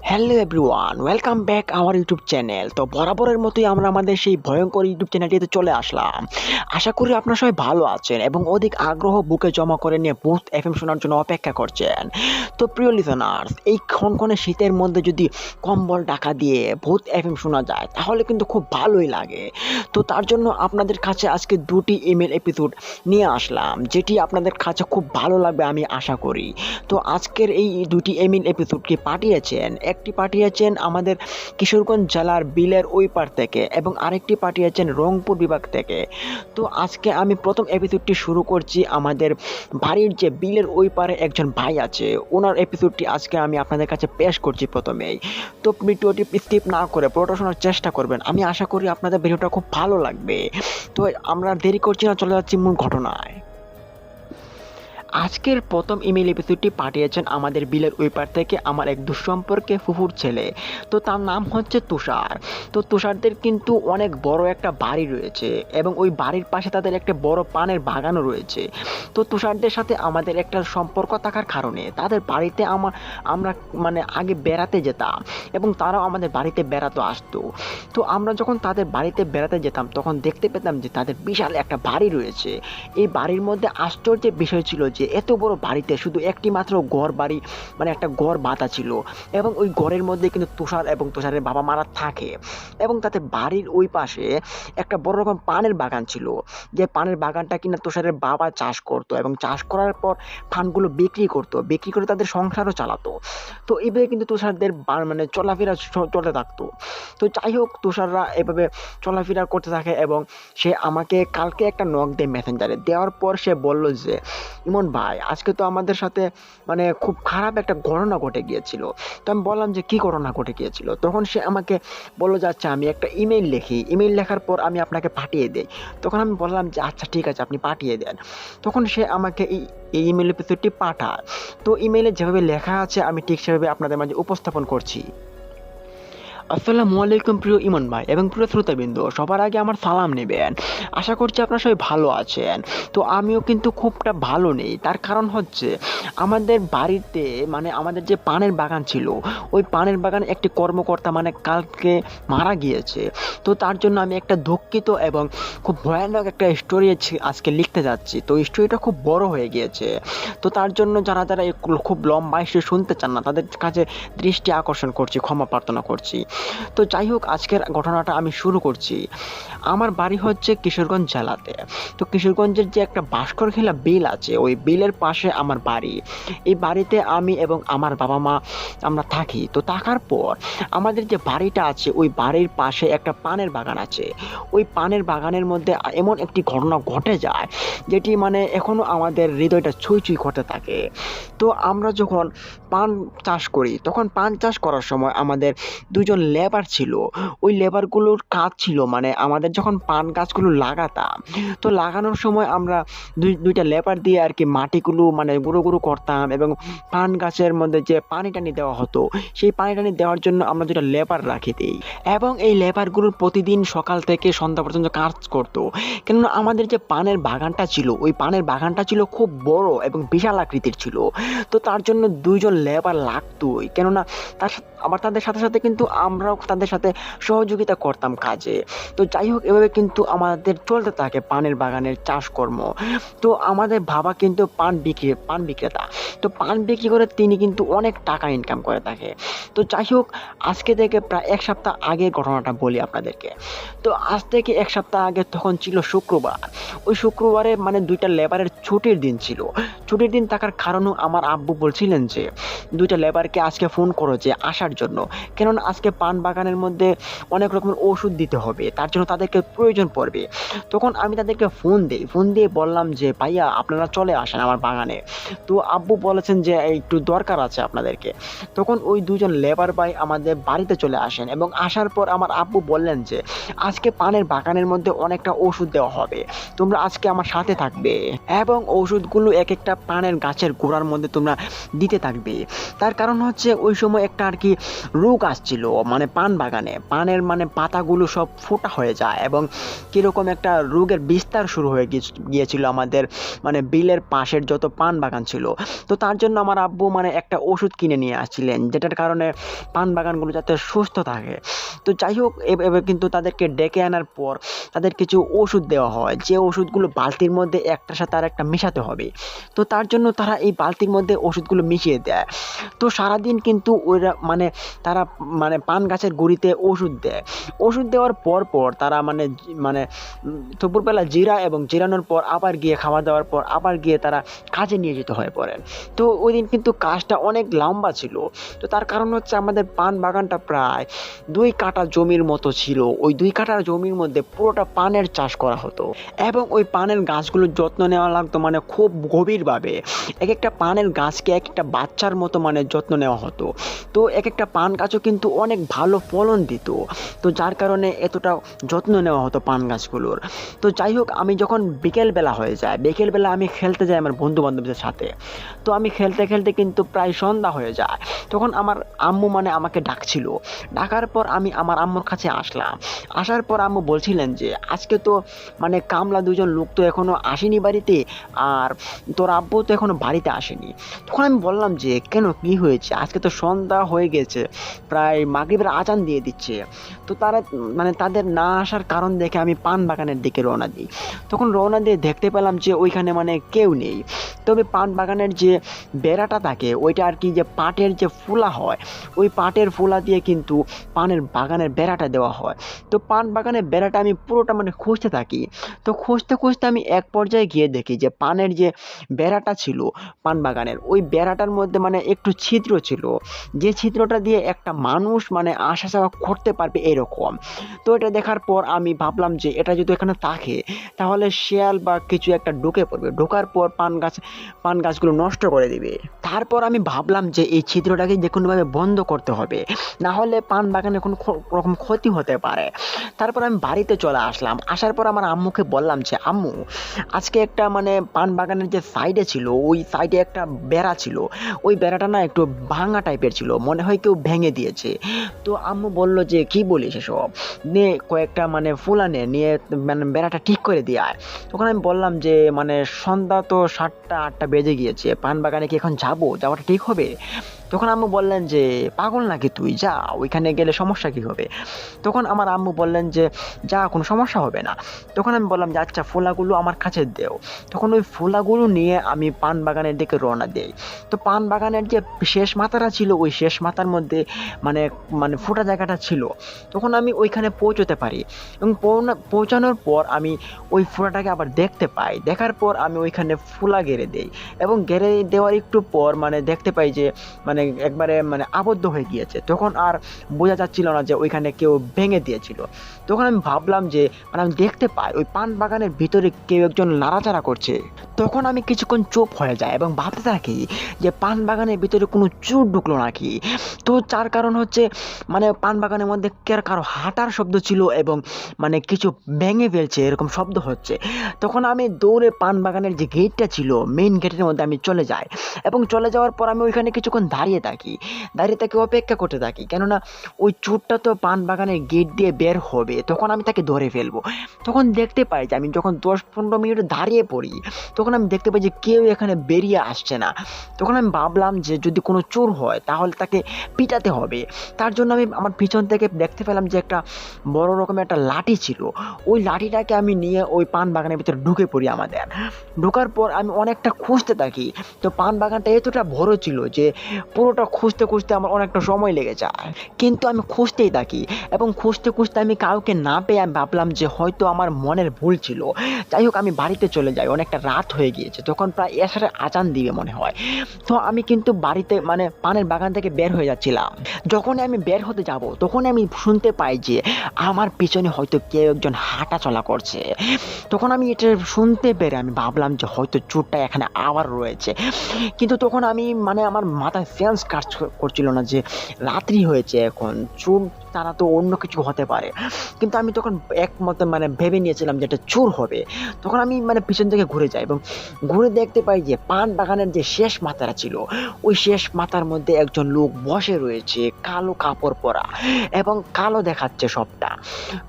Hello everyone, welcome back our YouTube channel. তো বরাবরের মতোই আমরা আমাদের সেই ভয়ঙ্কর ইউটিউব চ্যানেলটিতে চলে আসলাম। আশা করি আপনারা সবাই ভালো আছেন এবং অধিক আগ্রহ বুকে জমা করে নিয়ে বুথ এফএম শোনার জন্য অপেক্ষা করছেন। তো প্রিয় লিসনার্স, এই খনখনে শীতের মধ্যে যদি কম্বল ঢাকা দিয়ে ভূত এফএম শোনা যায় তাহলে কিন্তু খুব ভালোই লাগে। তো তার জন্য আপনাদের কাছে আজকে দুটি ইমেল এপিসোড নিয়ে আসলাম, যেটি আপনাদের কাছে খুব ভালো লাগবে আমি আশা করি। তো আজকের এই দুটি ইমেল এপিসোডটি পাঠিয়েছেন, একটি পাঠিয়েছেন আমাদের কিশোরগঞ্জ জেলার বিলের ওই পার থেকে এবং আরেকটি পাঠিয়েছেন রংপুর বিভাগ থেকে। তো আজকে আমি প্রথম এপিসোডটি শুরু করছি আমাদের বাড়ির যে বিলের ওই পারে একজন ভাই আছে, ওনার এপিসোডটি আজকে আমি আপনাদের কাছে পেশ করছি প্রথমেই। তো ভিডিওটি স্কিপ না করে পুরোটা শোনার চেষ্টা করবেন, আমি আশা করি আপনাদের ভিডিওটা খুব ভালো লাগবে। তো আমরা দেরি করছি না, চলে যাচ্ছি মূল ঘটনায়। আজকের প্রথম ইমেল এপিসোডটি পাঠিয়েছেন আমাদের বিলের ওই পার থেকে আমার এক দুঃসম্পর্কে ফুফুর ছেলে। তো তার নাম হচ্ছে তুষার। তো তুষারদের কিন্তু অনেক বড় একটা বাড়ি রয়েছে এবং ওই বাড়ির পাশে তাদের একটা বড় পানের বাগানও রয়েছে। তো তুষারদের সাথে আমাদের একটা সম্পর্ক থাকার কারণে তাদের বাড়িতে আমরা আগে বেড়াতে যেতাম এবং তারাও আমাদের বাড়িতে বেড়াতে আসতো। তো আমরা যখন তাদের বাড়িতে বেড়াতে যেতাম তখন দেখতে পেতাম যে তাদের বিশাল একটা বাড়ি রয়েছে। এই বাড়ির মধ্যে আশ্চর্যের বিষয় ছিল যে এত বড় বাড়িতে শুধু একটি মাত্র ঘর বাড়ি, একটা ঘর বাঁধা ছিল এবং ওই ঘরের মধ্যে কিন্তু তুষার এবং তুষারের বাবা মারা থাকে এবং তাদের বাড়ির ওই পাশে একটা বড় রকম পানের বাগান ছিল, যে পানের বাগানটা কিনা তুষারের বাবা চাষ করতো এবং চাষ করার পর পানগুলো বিক্রি করে তাদের সংসারও চালাতো। তো এইভাবে কিন্তু তুষারদের চলাফেরা চলতে থাকতো। তো যাই হোক, তুষাররা এভাবে চলাফেরা করতে থাকে এবং সে আমাকে কালকে একটা নক দেয় মেসেঞ্জারে। দেওয়ার পর সে বলল যে, ইমন ভাই, আজকে তো আমাদের সাথে খুব খারাপ একটা ঘটনা ঘটে গিয়েছিল। তো আমি বললাম যে কি ঘটনা ঘটে গিয়েছিল। তখন সে আমাকে বললো যে আচ্ছা আমি একটা ইমেইল লিখি, ইমেইল লেখার পর আমি আপনাকে পাঠিয়ে দেই। তখন আমি বললাম যে আচ্ছা ঠিক আছে, আপনি পাঠিয়ে দেন। তখন সে আমাকে এই ইমেইল এপিসোডটি পাঠায়। তো ইমেইলে যেভাবে লেখা আছে আমি ঠিক সেভাবে আপনাদের মাঝে উপস্থাপন করছি। আসসালামু আলাইকুম প্রিয় ইমন ভাই এবং প্রিয় শ্রোতাবৃন্দ, সবার আগে আমার সালাম নেবেন। আশা করছি আপনারা সবাই ভালো আছেন। তো আমিও কিন্তু খুবটা ভালো নেই, তার কারণ হচ্ছে আমাদের বাড়িতে আমাদের যে পানের বাগান ছিল, ওই পানের বাগানে একটি কর্মকর্তা কালকে মারা গিয়েছে। তো তার জন্য আমি একটা দুঃখিত এবং খুব ভয়ানক একটা স্টোরি আজকে লিখতে যাচ্ছি। তো স্টোরিটা খুব বড় হয়ে গিয়েছে। তো তার জন্য যারা যারা খুব লম্বা স্টোরি শুনতে চান না তাদের কাছে দৃষ্টি আকর্ষণ করছি, ক্ষমা প্রার্থনা করছি। তো যাই হোক, আজকের ঘটনাটা আমি শুরু করছি। আমার বাড়ি হচ্ছে কিশোরগঞ্জ জেলাতে। তো কিশোরগঞ্জের যে একটা ভাস্করখিলা বিল আছে, ওই বিলের পাশে আমার বাড়ি। এই বাড়িতে আমি এবং আমার বাবা মা আমরা থাকি। তো থাকার পর আমাদের যে বাড়িটা আছে ওই বাড়ির পাশে একটা পানের বাগান আছে। ওই পানের বাগানের মধ্যে এমন একটি ঘটনা ঘটে যায় যেটি এখনো আমাদের হৃদয়টা ছুঁই ছুঁই করতে থাকে। তো আমরা যখন পান চাষ করি তখন পান চাষ করার সময় আমাদের দুজন লেবার ছিল। ওই লেবারগুলোর কাজ ছিল আমাদের যখন পান গাছগুলো লাগাতাম, তো লাগানোর সময় আমরা দুইটা লেবার দিয়ে আর কি মাটিগুলো গুঁড়ো গুঁড়ো করতাম এবং পান গাছের মধ্যে যে পানি টানি দেওয়া হতো সেই পানি টানি দেওয়ার জন্য আমরা দুইটা লেবার রাখি দিই এবং এই লেবারগুলো প্রতিদিন সকাল থেকে সন্ধ্যা পর্যন্ত কাজ করতো। কেননা আমাদের যে পানের বাগানটা ছিল ওই পানের বাগানটা ছিল খুব বড় এবং বিশাল আকৃতির ছিল। তো তার জন্য দুইজন লেবার লাগতোই, কেননা তাদের সাথে সাথে কিন্তু আমরাও তাদের সাথে সহযোগিতা করতাম কাজে। তো যাই হোক, এভাবে কিন্তু আমাদের চলতে থাকে পানের বাগানের চাষকর্ম। তো আমাদের বাবা কিন্তু পান বিক্রেতা। তো পান বিক্রি করে তিনি কিন্তু অনেক টাকা ইনকাম করে থাকে। তো যাই হোক, আজকে থেকে প্রায় এক সপ্তাহ আগের ঘটনাটা বলি আপনাদেরকে। তো আজ থেকে এক সপ্তাহ আগে তখন ছিল শুক্রবার। ওই শুক্রবারে দুইটা লেবারের ছুটির দিন ছিল। ছুটির দিন থাকার কারণও আমার আব্বু বলছিলেন যে দুইটা লেবারকে আজকে ফোন করো যে আসার জন্য, কেননা আজকে পান বাগানের মধ্যে অনেক রকমের ওষুধ দিতে হবে, তার জন্য তাদেরকে প্রয়োজন পড়বে। তখন আমি তাদেরকে ফোন দিয়ে বললাম যে ভাইয়া আপনারা চলে আসেন আমার বাগানে। তো আব্বু বলেছেন যে একটু দরকার আছে আপনাদেরকে। তখন ওই দুজন লেবার ভাই আমাদের বাড়িতে চলে আসেন এবং আসার পর আমার আব্বু বললেন যে আজকে পানের বাগানের মধ্যে অনেকটা ওষুধ দেওয়া হবে, তোমরা আজকে আমার সাথে থাকবে এবং ওষুধগুলো এক একটা পানের গাছের গোড়ার মধ্যে তোমরা দিতে থাকবে। তার কারণ হচ্ছে ওই সময় একটা আর কি রোগ আসছিল মানে পান বাগানে পানের মানে পাতাগুলো সব ফোটা হয়ে যায় এবং কীরকম একটা রোগের বিস্তার শুরু হয়ে গিয়েছিল আমাদের মানে বিলের পাশের যত পান বাগান ছিল। তো তার জন্য আমার আব্বু মানে একটা ওষুধ কিনে নিয়ে আসছিলেন, যেটার কারণে পান বাগানগুলো যাতে সুস্থ থাকে। তো যাই হোক, এভাবে কিন্তু তাদেরকে ডেকে আনার পর তাদের কিছু ওষুধ দেওয়া হয়, যে ওষুধগুলো বালতির মধ্যে একটার সাথে আর একটা মেশাতে হবে। তো তার জন্য তারা এই বালতির মধ্যে ওষুধগুলো মিশিয়ে দেয়। তো সারাদিন কিন্তু ওরা মানে তারা মানে পান গাছের গুঁড়িতে ওষুধ দেয়। ওষুধ দেওয়ার পর পর তারা মানে মানে দুপুরবেলা জিরা এবং জিরানোর পর আবার গিয়ে খাওয়া দাওয়ার পর আবার গিয়ে তারা কাজে নিয়ে যেতে হয়ে পড়ে। তো ওই দিন কিন্তু কাজটা অনেক লম্বা ছিল। তো তার কারণ হচ্ছে আমাদের পান বাগানটা প্রায় 2 কাঠা জমির মতো ছিল। ওই 2 কাঠা জমির মধ্যে পুরোটা পানের চাষ করা হতো এবং ওই পানের গাছগুলোর যত্ন নেওয়া লাগতো মানে খুব গভীরভাবে। এক একটা পানের গাছকে এক একটা বাচ্চার মতো মানে যত্ন নেওয়া হতো। তো এক একটা পান গাছও কিন্তু অনেক ভালো ফলন দিত। তো যার কারণে এতটা যত্ন নেওয়া হতো পান গাছগুলোর। তো যাই হোক, আমি যখন বিকেলবেলা হয়ে যায়, বিকেলবেলা আমি খেলতে যাই আমার বন্ধু বান্ধবদের সাথে। তো আমি খেলতে খেলতে কিন্তু প্রায় সন্ধ্যা হয়ে যায়। তখন আমার আম্মু মানে আমাকে ডাকছিল। ডাকার পর আমি আমার আম্মুর কাছে আসলাম। আসার পর আম্মু বলছিলেন যে আজকে তো মানে কামলা 2জন লোক তো এখনো আসেনি বাড়িতে, আর তোর আব্বু তো এখনো বাড়িতে আসেনি। তখন আমি বললাম যে কেন, কি হয়েছে? আজকে তো সন্ধ্যা হয়ে গেছে, প্রায় মাগরিবের আজান দিয়ে দিচ্ছে। তো তারা মানে তাদের না আসার কারণ দেখে আমি পান বাগানের দিকে রওনা দিই। তখন রওনা দিয়ে দেখতে পেলাম যে ওইখানে মানে কেউ নেই। তবে পান বাগানের যে বেড়াটা থাকে ওইটা আর কি, যে পাটের যে ফুলা হয়, ওই পাটের ফুলা দিয়ে কিন্তু পানের বাগানের বেড়াটা দেওয়া হয়। তো পান বাগানের বেড়াটা আমি পুরোটা মানে খুঁজতে থাকি। তো খুঁজতে খুঁজতে আমি এক পর্যায়ে গিয়ে দেখি যে পানের যে বেড়াটা ছিল পান বাগানের, ওই বেড়াটার মধ্যে মানে একটু ছিদ্র ছিল, যে ছিদ্রটা দিয়ে একটা মানুষ মানে আসা যাওয়া করতে পারবে এরকম। তো এটা দেখার পর আমি ভাবলাম যে এটা যদি এখানে থাকে তাহলে শেয়াল বা কিছু একটা ঢুকে পড়বে, ঢোকার পর পান গাছগুলো নষ্ট করে দিবে। তারপর আমি ভাবলাম যে এই ছিদ্রটাকে যে কোনোভাবে বন্ধ করতে হবে, না হলে পান বাগানে কোনো রকম ক্ষতি হতে পারে। তারপর আমি বাড়িতে চলে আসলাম। আসার পর আমার আম্মুকে বললাম যে আম্মু, আজকে একটা মানে পান বাগানের যে সাইডে ছিল, ওই সাইডে একটা বেড়া ছিল, ওই বেড়াটা না একটু ভাঙা টাইপের ছিল, মনে হয় কেউ ভেঙে দিয়েছে। তো আম্মু বলল যে কি বলিস এসব, নে কয়েকটা মানে ফুলা নিয়ে মানে বেড়াটা ঠিক করে দিয়ে আয়। তখন আমি বললাম যে মানে সন্ধ্যা তো 7টা-8টা বেজে গিয়েছে, পান বাগানে কি এখন যাওয়াটা ঠিক হবে? তখন আম্মু বললেন যে পাগল নাকি তুই, যা, ওইখানে গেলে সমস্যা কি হবে? তখন আমার আম্মু বললেন যে যা, কোনো সমস্যা হবে না। তখন আমি বললাম যে আচ্ছা, ফোলাগুলো আমার কাছে দেও। তখন ওই ফোলাগুলো নিয়ে আমি পান বাগানের দিকে রওনা দেই। তো পান বাগানের যে শেষ মাথাটা ছিল, ওই শেষ মাথার মধ্যে মানে মানে ফোটা জায়গাটা ছিল। তখন আমি ওইখানে পৌঁছতে পারি এবং পৌঁছানোর পর আমি ওই ফোঁটাটাকে আবার দেখতে পাই। দেখার পর আমি ওইখানে ফোলা গেড়ে দেই এবং গেড়ে দেওয়ার একটু পর মানে দেখতে পাই যে মানে একবারে মানে আবদ্ধ হয়ে গিয়েছে। তখন আর বোঝা যাচ্ছিল না যে ওইখানে কেউ ভেঙে দিয়েছিল। তখন আমি ভাবলাম যে মানে আমি দেখতে পাই ওই পান বাগানের ভিতরে কেউ একজন নাড়াচাড়া করছে। তখন আমি কিছুক্ষণ চুপ হয়ে যাই এবং ভাবতে থাকি যে পান বাগানের ভিতরে কোনো চোর ঢুকলো নাকি। তো যার কারণ হচ্ছে মানে পান বাগানের মধ্যে কারো হাঁটার শব্দ ছিল এবং মানে কিছু ভেঙে ফেলছে এরকম শব্দ হচ্ছে। তখন আমি দৌড়ে পান বাগানের যে গেটটা ছিল, মেইন গেটের মধ্যে আমি চলে যাই এবং চলে যাওয়ার পর আমি ওইখানে কিছুক্ষণ দাঁড়িয়ে থাকি অপেক্ষা করতে থাকি, কেননা ওই চোরটা তো পান বাগানের গেট দিয়ে বের হবে, তখন আমি তাকে ধরে ফেলবো। তখন দেখতে পাই যে আমি যখন 10-15 মিনিট দাঁড়িয়ে পড়ি, তখন আমি দেখতে পাই যে কেউ এখানে বেরিয়ে আসছে না। তখন আমি ভাবলাম যে যদি কোনো চোর হয় তাহলে তাকে পিটাতে হবে। তার জন্য আমি আমার পিছন থেকে দেখতে পেলাম যে একটা বড় রকমের একটা লাঠি ছিল। ওই লাঠিটাকে আমি নিয়ে ওই পান বাগানের ভিতরে ঢুকে পড়ি। ঢোকার পর আমি অনেকটা খুঁজতে থাকি। তো পান বাগানটা এতটা বড় ছিল যে পুরোটা খুঁজতে খুঁজতে আমার অনেকটা সময় লেগে যায়, কিন্তু আমি খুঁজতেই থাকি এবং খুঁজতে খুঁজতে আমি কাউকে না পেয়ে আমি ভাবলাম যে হয়তো আমার মনের ভুল ছিল। যাই হোক, আমি বাড়িতে চলে যাই, অনেকটা রাত হয়ে গিয়েছে, তখন প্রায় এসারে আজান দিবে মনে হয়। তো আমি কিন্তু বাড়িতে মানে পানের বাগান থেকে বের হয়ে যাচ্ছিলাম। যখনই আমি বের হতে যাব তখনই আমি শুনতে পাই যে আমার পিছনে হয়তো কেউ একজন হাঁটা চলা করছে। তখন আমি এটা শুনতে পেরে আমি ভাবলাম যে হয়তো চোরটা এখানে আবার রয়েছে, কিন্তু তখন আমি মানে আমার মাথায় সেন্স কাজ করছিল না যে রাত্রি হয়েছে, এখন চোর তারা তো অন্য কিছু হতে পারে। কিন্তু আমি তখন একমত মানে ভেবে নিয়েছিলাম যে এটা চোর হবে। তখন আমি মানে পিছন থেকে ঘুরে যাই এবং ঘুরে দেখতে পাই যে পান বাগানের যে শেষ মাথাটা ছিল, ওই শেষ মাথার মধ্যে একজন লোক বসে রয়েছে, কালো কাপড় পরা এবং কালো দেখাচ্ছে সবটা।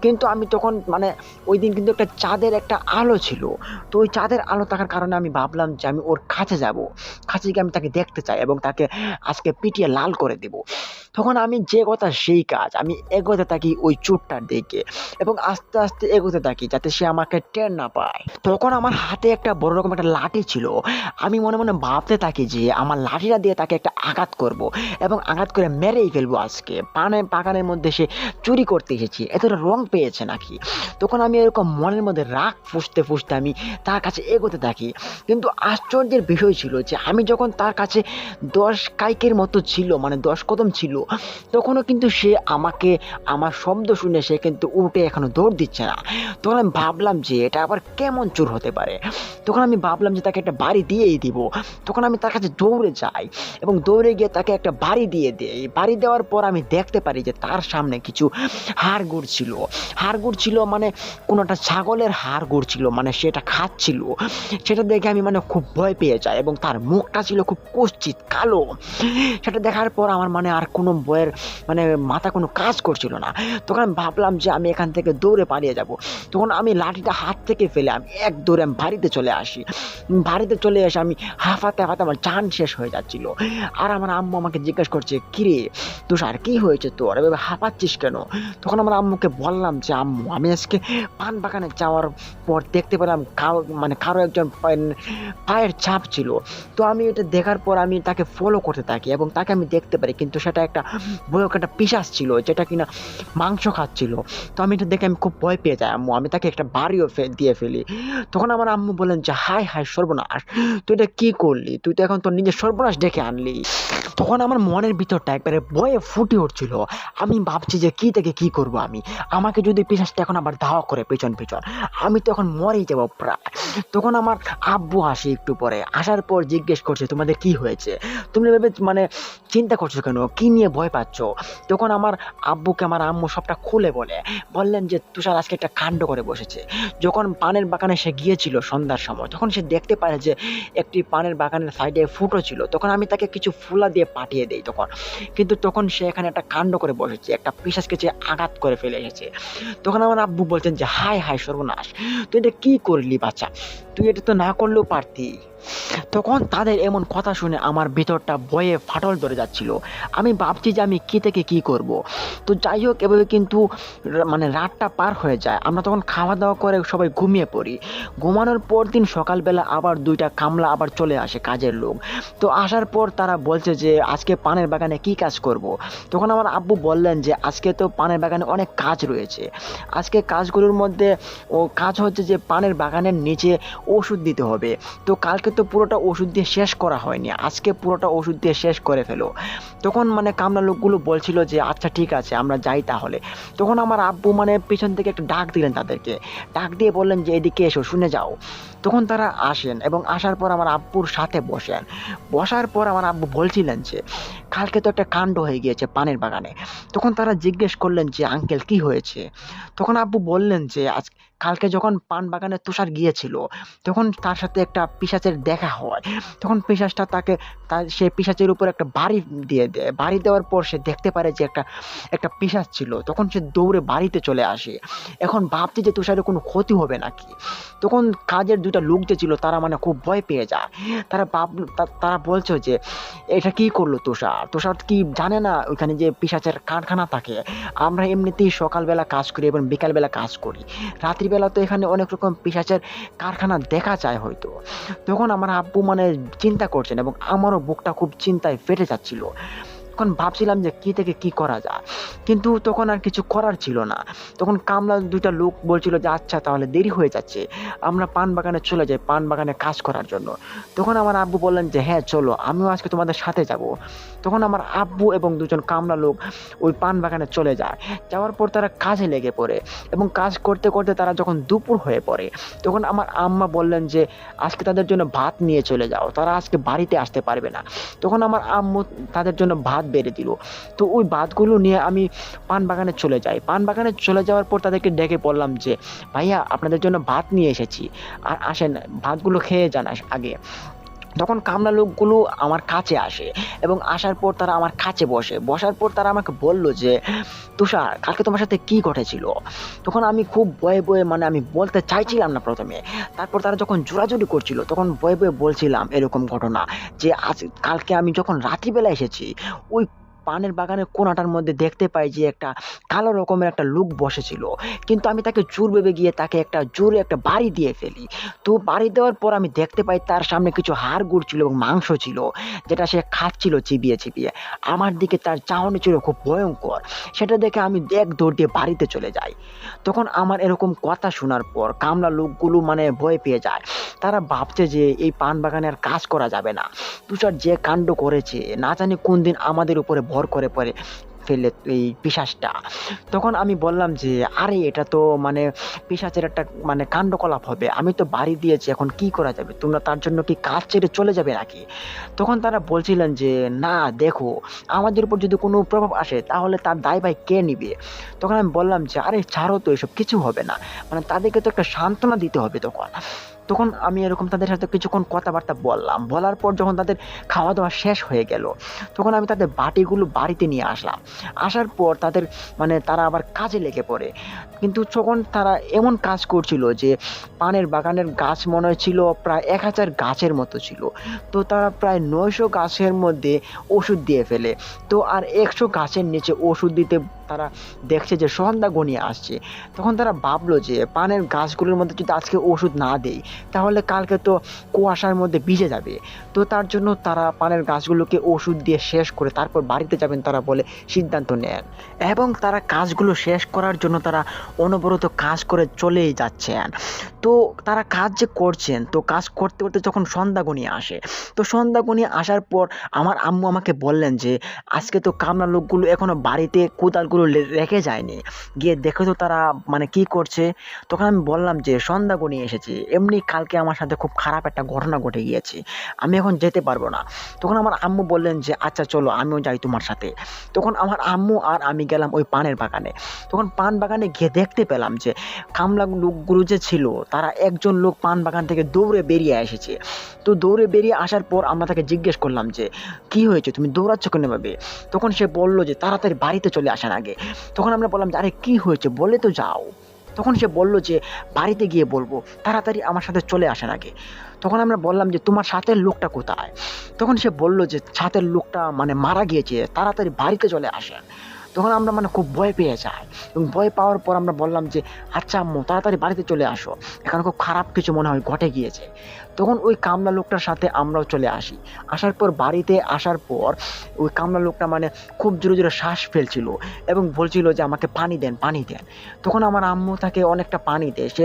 কিন্তু আমি তখন মানে ওইদিন কিন্তু একটা চাঁদের একটা আলো ছিল। তো ওই চাঁদের আলো থাকার কারণে আমি ভাবলাম যে আমি ওর কাছে যাব। কাছে গিয়ে আমি তাকে দেখতে চাই এবং তাকে আজকে পিটিয়ে লাল করে দেব। তখন আমি যে কথা সেই কাজ। আমি এগোতে থাকি ওই চোরটার দিকে এবং আস্তে, আস্তে এগোতে থাকি যাতে সে আমাকে টের না পায়। তখন আমার হাতে একটা বড় রকম একটা লাঠি ছিল। আমি মনে, মনে ভাবতে থাকি যে আমার লাঠিটা দিয়ে তাকে একটা আঘাত করব এবং আঘাত করে মেরেই ফেলবো আজকে। বাগানের মধ্যে সে চুরি করতে এসেছে। এতটা রং পেয়েছে নাকি? তখন আমি এরকম মনের মধ্যে রাগ ফুঁসতে, ফুঁসতে আমি তার কাছে এগোতে থাকি। কিন্তু আশ্চর্যের বিষয় ছিল যে আমি যখন তার কাছে ১০ কাইকের মতো ছিল, মানে ১০ কদম ছিল, তখনও কিন্তু সে আমাকে আমার শব্দ শুনে সে কিন্তু উল্টে এখনো দৌড় দিচ্ছে না। তখন আমি ভাবলাম যে এটা আবার কেমন চোর হতে পারে? তখন আমি ভাবলাম যে তাকে একটা বাড়ি দিয়েই দিব। তখন আমি তার কাছে দৌড়ে যাই এবং দৌড়ে গিয়ে তাকে একটা বাড়ি দিয়ে দেই। বাড়ি দেওয়ার পর আমি দেখতে পারি যে তার সামনে কিছু হাড়গোড় ছিল। হাড়গোড় ছিল মানে কোনো একটা ছাগলের হাড়গোড় ছিল, মানে সেটা খাচ্ছিল। সেটা দেখে আমি মানে খুব ভয় পেয়ে যাই এবং তার মুখটা ছিল খুব কুৎসিত কালো। সেটা দেখার পর আমার মানে আর কোনো ভয়ের মানে মাথা কোনো কাজ করছিল না। তখন আমি ভাবলাম যে আমি এখান থেকে দৌড়ে পালিয়ে যাব। তখন আমি লাঠিটা হাত থেকে ফেলে আমি এক দৌড়ে আমি বাড়িতে চলে আসি। বাড়িতে চলে এসে আমি হাঁফাতে, হাঁফাতে আমার জান শেষ হয়ে যাচ্ছিল। আর আমার আম্মু আমাকে জিজ্ঞেস করছে, "কিরে তুষার, কি হয়েছে তোর? এভাবে হাঁপাচ্ছিস কেন?" তখন আমার আম্মুকে বললাম যে, "আম্মু, আমি আজকে পান বাগানে যাওয়ার পর দেখতে পেলাম কারো একজন পায়ের ছাপ ছিল। তো আমি এটা দেখার পর আমি তাকে ফলো করতে থাকি এবং তাকে আমি দেখতে পারি, কিন্তু সেটা একটা ভয়ানক একটা পিশাচ ছিল যেটা কিনা মাংস খাচ্ছিল। তো আমি এটা দেখে আমি খুব ভয় পেয়ে যাই আম্মু। আমি তাকে একটা বাড়িও দিয়ে ফেলি। তখন আমার আম্মু বললেন যে, "হায়, হায় সর্বনাশ! তুই এটা কি করলি? তুই তো এখন তোর নিজের সর্বনাশ ডেকে আনলি।" তখন আমার মনের ভিতরটা একবারে ভয়ে ফুটে উঠছিল। আমি ভাবছি যে কি থেকে কি করব আমি? আমাকে যদি পিশাচটা এখন আবার ধাওয়া করে পেছন, পেছন, আমি তো এখন মরেই যাব প্রায়। তখন আমার আব্বু আসে একটু পরে। আসার পর জিজ্ঞেস করছে, "তোমাদের কি হয়েছে? তুমি এভাবে মানে চিন্তা করছো কেন? কি নিয়ে ভয় পাচ্ছ?" তখন আমার আব্বুকে আমার আম্মু সবটা খুলে বললেন যে, "তুষার আজকে একটা কাণ্ড করে বসেছে।" যখন পানের বাগানে সে গিয়েছিল সন্ধ্যার সময়, তখন সে দেখতে পারে যে একটি পানের বাগানের সাইডে ফুটো ছিল। তখন আমি তাকে কিছু ফুলা দিয়ে পাঠিয়ে দেই তখন। কিন্তু তখন সে এখানে একটা কাণ্ড করে বসেছে। একটা পিশাচকে সে আঘাত করে ফেলে এসেছে। তখন আমার আব্বু বলছেন যে, "হায়, হায় সর্বনাশ! তুই এটা কি করলি বাছা? তুই এটা তো না করলেও পারতি।" তখন তাদের এমন কথা শুনে আমার ভিতরটা ভয়ে ফাটল ধরে যাচ্ছিল। আমি ভাবছি যে আমি কি থেকে কি করব। তো যাই হোক, এভাবে কিন্তু মানে রাতটা পার হয়ে যায়। আমরা তখন খাওয়া-দাওয়া করে সবাই ঘুমিয়ে পড়ি। ঘুমানোর পরদিন সকালবেলা আবার ২ টা কামলা আবার চলে আসে, কাজের লোক। তো আসার পর তারা বলছে যে, "আজকে পানের বাগানে কি কাজ করব?" তখন আমার আব্বু বললেন যে, "আজকে তো পানের বাগানে অনেক কাজ রয়েছে। আজকে কাজগুলোর মধ্যে কাজ হচ্ছে যে পানের বাগানের নিচে ওষুধ দিতে হবে। তো কালকে তো পুরোটা ওষুধ দিয়ে শেষ করা হয়নি। আজকে পুরোটা ওষুধ দিয়ে শেষ করে ফেলো।" তখন মানে কামলা লোকগুলো বলছিল যে, "আচ্ছা ঠিক আছে, আমরা যাই তাহলে।" তখন আমার আব্বু মানে পেছন থেকে একটা ডাক দিলেন তাদেরকে। ডাক দিয়ে বললেন যে, "এদিকে এসো, শুনে যাও।" তখন তারা আসেন এবং আসার পর আমার আব্বুর সাথে বসেন। বসার পর আমার আব্বু বলছিলেন যে, "কালকে তো একটা কাণ্ড হয়ে গিয়েছে পানের বাগানে।" তখন তারা জিজ্ঞেস করলেন যে, "আঙ্কেল কি হয়েছে?" তখন আব্বু বললেন যে, কালকে যখন পান বাগানে তুষার গিয়েছিল, তখন তার সাথে একটা পিশাচের দেখা হয়। তখন পিশাচটা সে পিশাচের উপর একটা বাড়ি দিয়ে দেয়। বাড়ি দেওয়ার পর সে দেখতে পারে যে একটা পিশাচ ছিল। তখন সে দৌড়ে বাড়িতে চলে আসে। এখন ভাবছে যে তুষারের কোনো ক্ষতি হবে নাকি। তখন কাজের ২ টা লোক যে ছিল তারা মানে খুব ভয় পেয়ে যায়। তারা বলছে যে, "এটা কি করলো তুষার? তুষার কি জানে না ওইখানে যে পিশাচের কারখানা থাকে? আমরা এমনিতেই সকালবেলা কাজ করি এবং বিকালবেলা কাজ করি। রাত্রিবেলা তো এখানে অনেক রকম পিশাচের কারখানা দেখা যায় হয়তো।" তখন আমার আব্বু মানে চিন্তা করছেন এবং আমারও বুকটা খুব চিন্তায় ফেটে যাচ্ছিল। তখন ভাবছিলাম যে কি থেকে কি করা যায়। কিন্তু তখন আর কিছু করার ছিল না। তখন কামলা ২ টা লোক বলছিল যে, "আচ্ছা তাহলে দেরি হয়ে যাচ্ছে। আমরা পান বাগানে চলে যাই পান বাগানে কাজ করার জন্য।" তখন আমার আব্বু বললেন যে, "হ্যাঁ চলো, আমিও আজকে তোমাদের সাথে যাবো।" তখন আমার আব্বু এবং ২ জন কামলা লোক ওই পান বাগানে চলে যায়। যাওয়ার পর তারা কাজে লেগে পড়ে এবং কাজ করতে, করতে তারা যখন দুপুর হয়ে পড়ে, তখন আমার আম্মা বললেন যে, "আজকে তাদের জন্য ভাত নিয়ে চলে যাও। তারা আজকে বাড়িতে আসতে পারবে না।" তখন আমার আম্মু তাদের জন্য ভাত বেড়ে দিল। তো ওই ভাতগুলো নিয়ে আমি পান বাগানে চলে যাই। পান বাগানে চলে যাওয়ার পর তাদেরকে ডেকে বললাম যে, ভাইয়া আপনাদের জন্য ভাত নিয়ে এসেছি, আর আসেন ভাতগুলো খেয়ে যান আগে। তখন কামলা লোকগুলো আমার কাছে আসে এবং আসার পর তারা আমার কাছে বসে। বসার পর তারা আমাকে বলল যে, তুষার কালকে তোমার সাথে কি ঘটেছিল? তখন আমি খুব ভয়ে ভয়ে, মানে আমি বলতে চাইছিলাম না প্রথমে। তারপর তারা যখন জোরাজুরি করছিল তখন ভয়ে ভয়ে বলছিলাম এরকম ঘটনা, যে কালকে আমি যখন রাত্রিবেলা এসেছি, ওই পানের বাগানের কোনাটার মধ্যে দেখতে পাই যে একটা কালো রকমের একটা লোক বসেছিল, কিন্তু আমি তাকে জোর ভেবে গিয়ে তাকে একটা জোরে একটা বাড়ি দিয়ে ফেলি। তো বাড়ি দেওয়ার পর আমি দেখতে পাই তার সামনে কিছু হাড় গুড় ছিল এবং মাংস ছিল, যেটা সে খাচ্ছিল চিবিয়ে চিবিয়ে। আমার দিকে তার চাহনি ছিল খুব ভয়ঙ্কর। সেটা দেখে আমি এক দৌড় দিয়ে বাড়িতে চলে যাই। তখন আমার এরকম কথা শোনার পর কামলা লোকগুলো মানে ভয় পেয়ে যায়। তারা ভাবছে যে এই পান বাগানে আর কাজ করা যাবে না। তুষার যে কাণ্ড করেছে, না জানি কোন দিন আমাদের উপরে ভর করে পড়ে ফেলে এই পিশাচটা। তখন আমি বললাম যে, আরে এটা তো মানে পিশাচের একটা মানে কাণ্ডকলাপ হবে, আমি তো বাড়ি দিয়েছি, এখন কি করা যাবে? তোমরা তার জন্য কি কাজ ছেড়ে চলে যাবে নাকি? তখন তারা বলছিলেন যে, না দেখো, আমাদের উপর যদি কোনো প্রভাব আসে তাহলে তার দায়ভার কে নিবে? তখন আমি বললাম যে, আরে ছাড়ো তো, এসব কিছু হবে না। মানে তাদেরকে তো একটা সান্ত্বনা দিতে হবে তখন। তখন আমি এরকম তাদের সাথে কিছুক্ষণ কথাবার্তা বললাম। বলার পর যখন তাদের খাওয়া দাওয়া শেষ হয়ে গেল, তখন আমি তাদের বাটিগুলো বাড়িতে নিয়ে আসলাম। আসার পর তাদের মানে তারা আবার কাজে লেগে পড়ে। কিন্তু তখন তারা এমন কাজ করছিল যে পানের বাগানের গাছ মনে হচ্ছিল প্রায় 1000 গাছের মতো ছিল। তো তারা প্রায় 900 গাছের মধ্যে ওষুধ দিয়ে ফেলে। তো আর 100 গাছের নিচে ওষুধ দিতে তারা দেখছে যে সন্ধ্যা ঘনিয়ে আসছে। তখন তারা ভাবলো যে পানের গাছগুলোর মধ্যে যদি আজকে ওষুধ না দেই তাহলে কালকে তো কুয়াশার মধ্যে ভিজে যাবে। তো তার জন্য তারা পানের গাছগুলোকে ওষুধ দিয়ে শেষ করে তারপর বাড়িতে যাবেন তারা বলে সিদ্ধান্ত নেন। এবং তারা কাজগুলো শেষ করার জন্য তারা অনবরত কাজ করে চলেই যাচ্ছেন। তো তারা কাজ যে করছেন, তো কাজ করতে করতে যখন সন্ধ্যা ঘনিয়ে আসে, তো সন্ধ্যা ঘনিয়ে আসার পর আমার আম্মু আমাকে বললেন যে, আজকে তো কামলা লোকগুলো এখনো বাড়িতে কোদালগুলো রেখে যায়নি, গিয়ে দেখো তো তারা মানে কি করছে। তখন আমি বললাম যে সন্ধ্যা ঘনিয়ে এসেছে, এমনি কালকে আমার সাথে খুব খারাপ একটা ঘটনা ঘটে গিয়েছে, আমি এখন যেতে পারবো না। তখন আমার আম্মু বললেন যে, আচ্ছা চলো আমিও যাই তোমার সাথে। তখন আমার আম্মু আর আমি গেলাম ওই পানের বাগানে। তখন পান বাগানে গিয়ে দেখতে পেলাম যে কামলা লোকগুলো যে ছিল, তারা একজন লোক পান বাগান থেকে দৌড়ে বেরিয়ে এসেছে। তো দৌড়ে বেরিয়ে আসার পর আমরা তাকে জিজ্ঞেস করলাম যে, কি হয়েছে, তুমি দৌড়াচ্ছ কেন ভাবে? তখন সে বলল যে তাড়াতাড়ি বাড়িতে চলে আসার আগে। তখন আমরা বললাম যে, আরে কি হয়েছে বলে তো যাও। তখন সে বলল যে, বাড়িতে গিয়ে বলবো, তাড়াতাড়ি আমার সাথে চলে আসেন আগে। তখন আমরা বললাম যে, তোমার সাথের লোকটা কোথায়? তখন সে বলল যে সাথের লোকটা মানে মারা গিয়েছে, তাড়াতাড়ি বাড়িতে চলে আসেন। তখন আমরা মানে খুব ভয় পেয়ে যাই, এবং ভয় পাওয়ার পর আমরা বললাম যে, আচ্ছা আম্মু তাড়াতাড়ি বাড়িতে চলে আসো, এখানে খুব খারাপ কিছু মনে হয় ঘটে গিয়েছে। তখন ওই কামলা লোকটার সাথে আমরাও চলে আসি। আসার পর বাড়িতে আসার পর ওই কামলা লোকটা মানে খুব জোরে জোরে শ্বাস ফেলছিল এবং বলছিল যে আমাকে পানি দেন, পানি দেন। তখন আমার আম্মু তাকে অনেকটা পানি দেয়, সে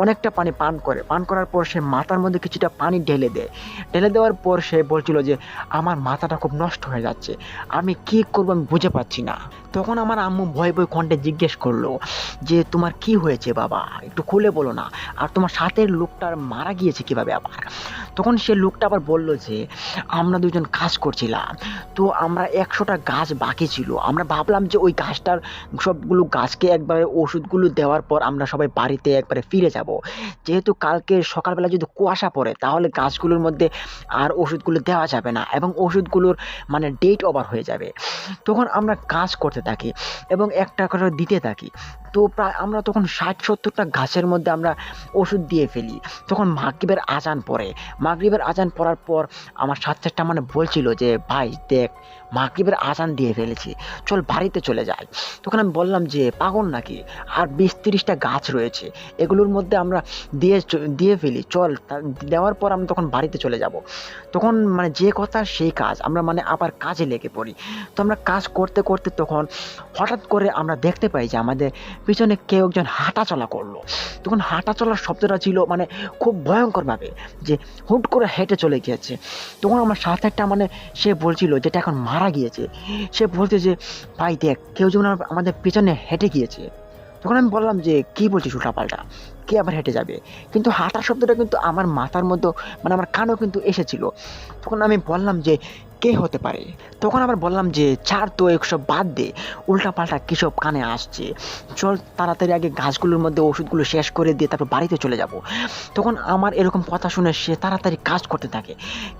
অনেকটা পানি পান করে। পান করার পর সে মাথার মধ্যে কিছুটা পানি ঢেলে দেয়। ঢেলে দেওয়ার পর সে বলছিল যে, আমার মাথাটা খুব নষ্ট হয়ে যাচ্ছে, আমি কি করবো আমি বুঝে পাচ্ছি না। তখন আমার আম্মু ভয় ভয় কণ্ঠে জিজ্ঞেস করলো যে, তোমার কি হয়েছে বাবা, একটু খুলে বলো না, আর তোমার সাথের লোকটার মারা গিয়েছে কিভাবে আবার? তখন সে লোকটা আবার বলল যে, আমরা দুজন কাজ করছিলাম, তো আমরা 100টা গাছ বাকি ছিল, আমরা ভাবলাম যে ওই গাছটার সবগুলো গাছকে একবারে ওষুধগুলো দেওয়ার পর আমরা সবাই বাড়িতে একবারে ফিরে যাব। যেহেতু কালকে সকালবেলা যদি কুয়াশা পড়ে তাহলে গাছগুলোর মধ্যে আর ওষুধগুলো দেওয়া যাবে না এবং ওষুধগুলোর মানে ডেট ওভার হয়ে যাবে। তখন আমরা কাজ করতে থাকি এবং একটা করে দিতে থাকি। তো প্রায় আমরা তখন 60-70টা গাছের মধ্যে আমরা ওষুধ দিয়ে ফেলি। তখন মাগরিবের আজান পড়ে। মাগরিবের আজান পড়ার পর আমার সাথীটা মানে বলছিল যে, ভাই দেখ, মাগরিবের আজান দিয়ে ফেলেছি, চল বাড়িতে চলে যাই। তখন আমি বললাম যে, পাগল নাকি, আর 20-30টা গাছ রয়েছে, এগুলোর মধ্যে আমরা দিয়ে ফেলি, চল। দেওয়ার পর আমরা তখন বাড়িতে চলে যাব। তখন মানে যে কথা সেই কাজ, আমরা মানে আবার কাজে লেগে পড়ি। তো আমরা কাজ করতে করতে তখন হঠাৎ করে আমরা দেখতে পাই যে আমাদের পিছনে কেউ একজন হাঁটা চলা করলো। তখন হাঁটা চলার শব্দটা ছিল মানে খুব ভয়ঙ্করভাবে, যে হুট করে হেঁটে চলে গিয়েছে। তখন আমার সাথে একটা মানে সে বলছিল যেটা এখন মারা গিয়েছে, সে বলছে যে, ভাই দেখ, কেউ যেন আমাদের পিছনে হেঁটে গিয়েছে। তখন আমি বললাম যে, কি বলছিস উল্টাপাল্টা? কে আবার হেঁটে যাবে? কিন্তু হাঁটার শব্দটা কিন্তু আমার মাথার মধ্যে মানে আমার কানেও কিন্তু এসেছিল। তখন আমি বললাম যে, কে হতে পারে? তখন আবার বললাম যে, ছাড় তো এসব বাদ দে। উল্টাপাল্টা কিসব কানে আসছে। চল তাড়াতাড়ি আগে গাছগুলোর মধ্যে ওষুধগুলো শেষ করে দিয়ে তারপর বাড়িতে চলে যাব। তখন আমার এরকম কথা শুনে সে তাড়াতাড়ি কাজ করতে থাকে।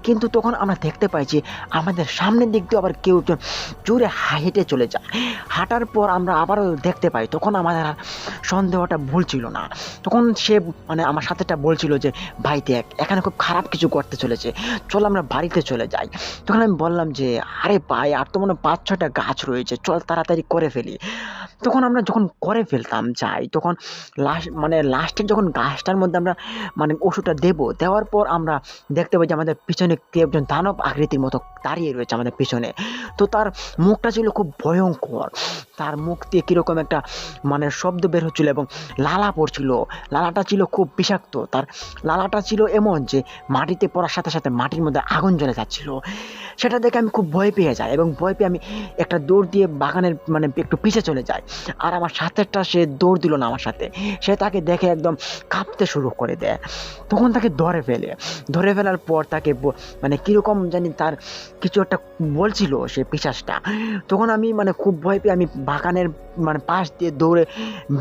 কিন্তু তখন আমরা দেখতে পাই যে আমাদের সামনের দিক দিয়ে আবার কেউ একজন জোরে হেঁটে চলে যায়। হাঁটার পর আমরা আবারও দেখতে পাই, তখন আমাদের আর সন্দেহটা ভুল ছিল না। তখন সে মানে আমার সাথেটা বলছিল যে, ভাই দেখ এখানে খুব খারাপ কিছু করতে চলেছে, চল আমরা বাড়িতে চলে যাই। তখন আমি বললাম যে, আরে ভাই আর তো মনে হয় ৫-৬টা গাছ রয়েছে, চল তাড়াতাড়ি করে ফেলি। তখন আমরা যখন করে ফেলতাম যাই, তখন লাস্টের যখন গাছটার মধ্যে আমরা মানে ওষুধটা দেওয়ার পর আমরা দেখতে পাই যে আমাদের পিছনে কেউ একজন দানব আকৃতির মতো দাঁড়িয়ে রয়েছে আমাদের পিছনে। তো তার মুখটা ছিল খুব ভয়ঙ্কর। তার মুখ দিয়ে কিরকম একটা মানে শব্দ বের হচ্ছিল এবং লালা পড়ছিল। লালাটা ছিল খুব বিষাক্ত। তার লালাটা ছিল এমন যে মাটিতে পড়ার সাথে সাথে মাটির মধ্যে আগুন জ্বলে যাচ্ছিল। সেটা দেখে আমি খুব ভয় পেয়ে যাই এবং ভয় পেয়ে আমি একটা দৌড় দিয়ে বাগানের মানে একটু পিছে চলে যাই। আর আমার সাথেরটা সে দৌড় দিল না আমার সাথে। সে তাকে দেখে একদম কাঁপতে শুরু করে দেয়। তখন তাকে ধরে ফেলে। ধরে ফেলার পর তাকে মানে কিরকম জানি তার কিছু একটা বলছিল সে পিশাচটা। তখন আমি মানে খুব ভয় পেয়ে আমি বাগানের মানে পাশ দিয়ে দৌড়ে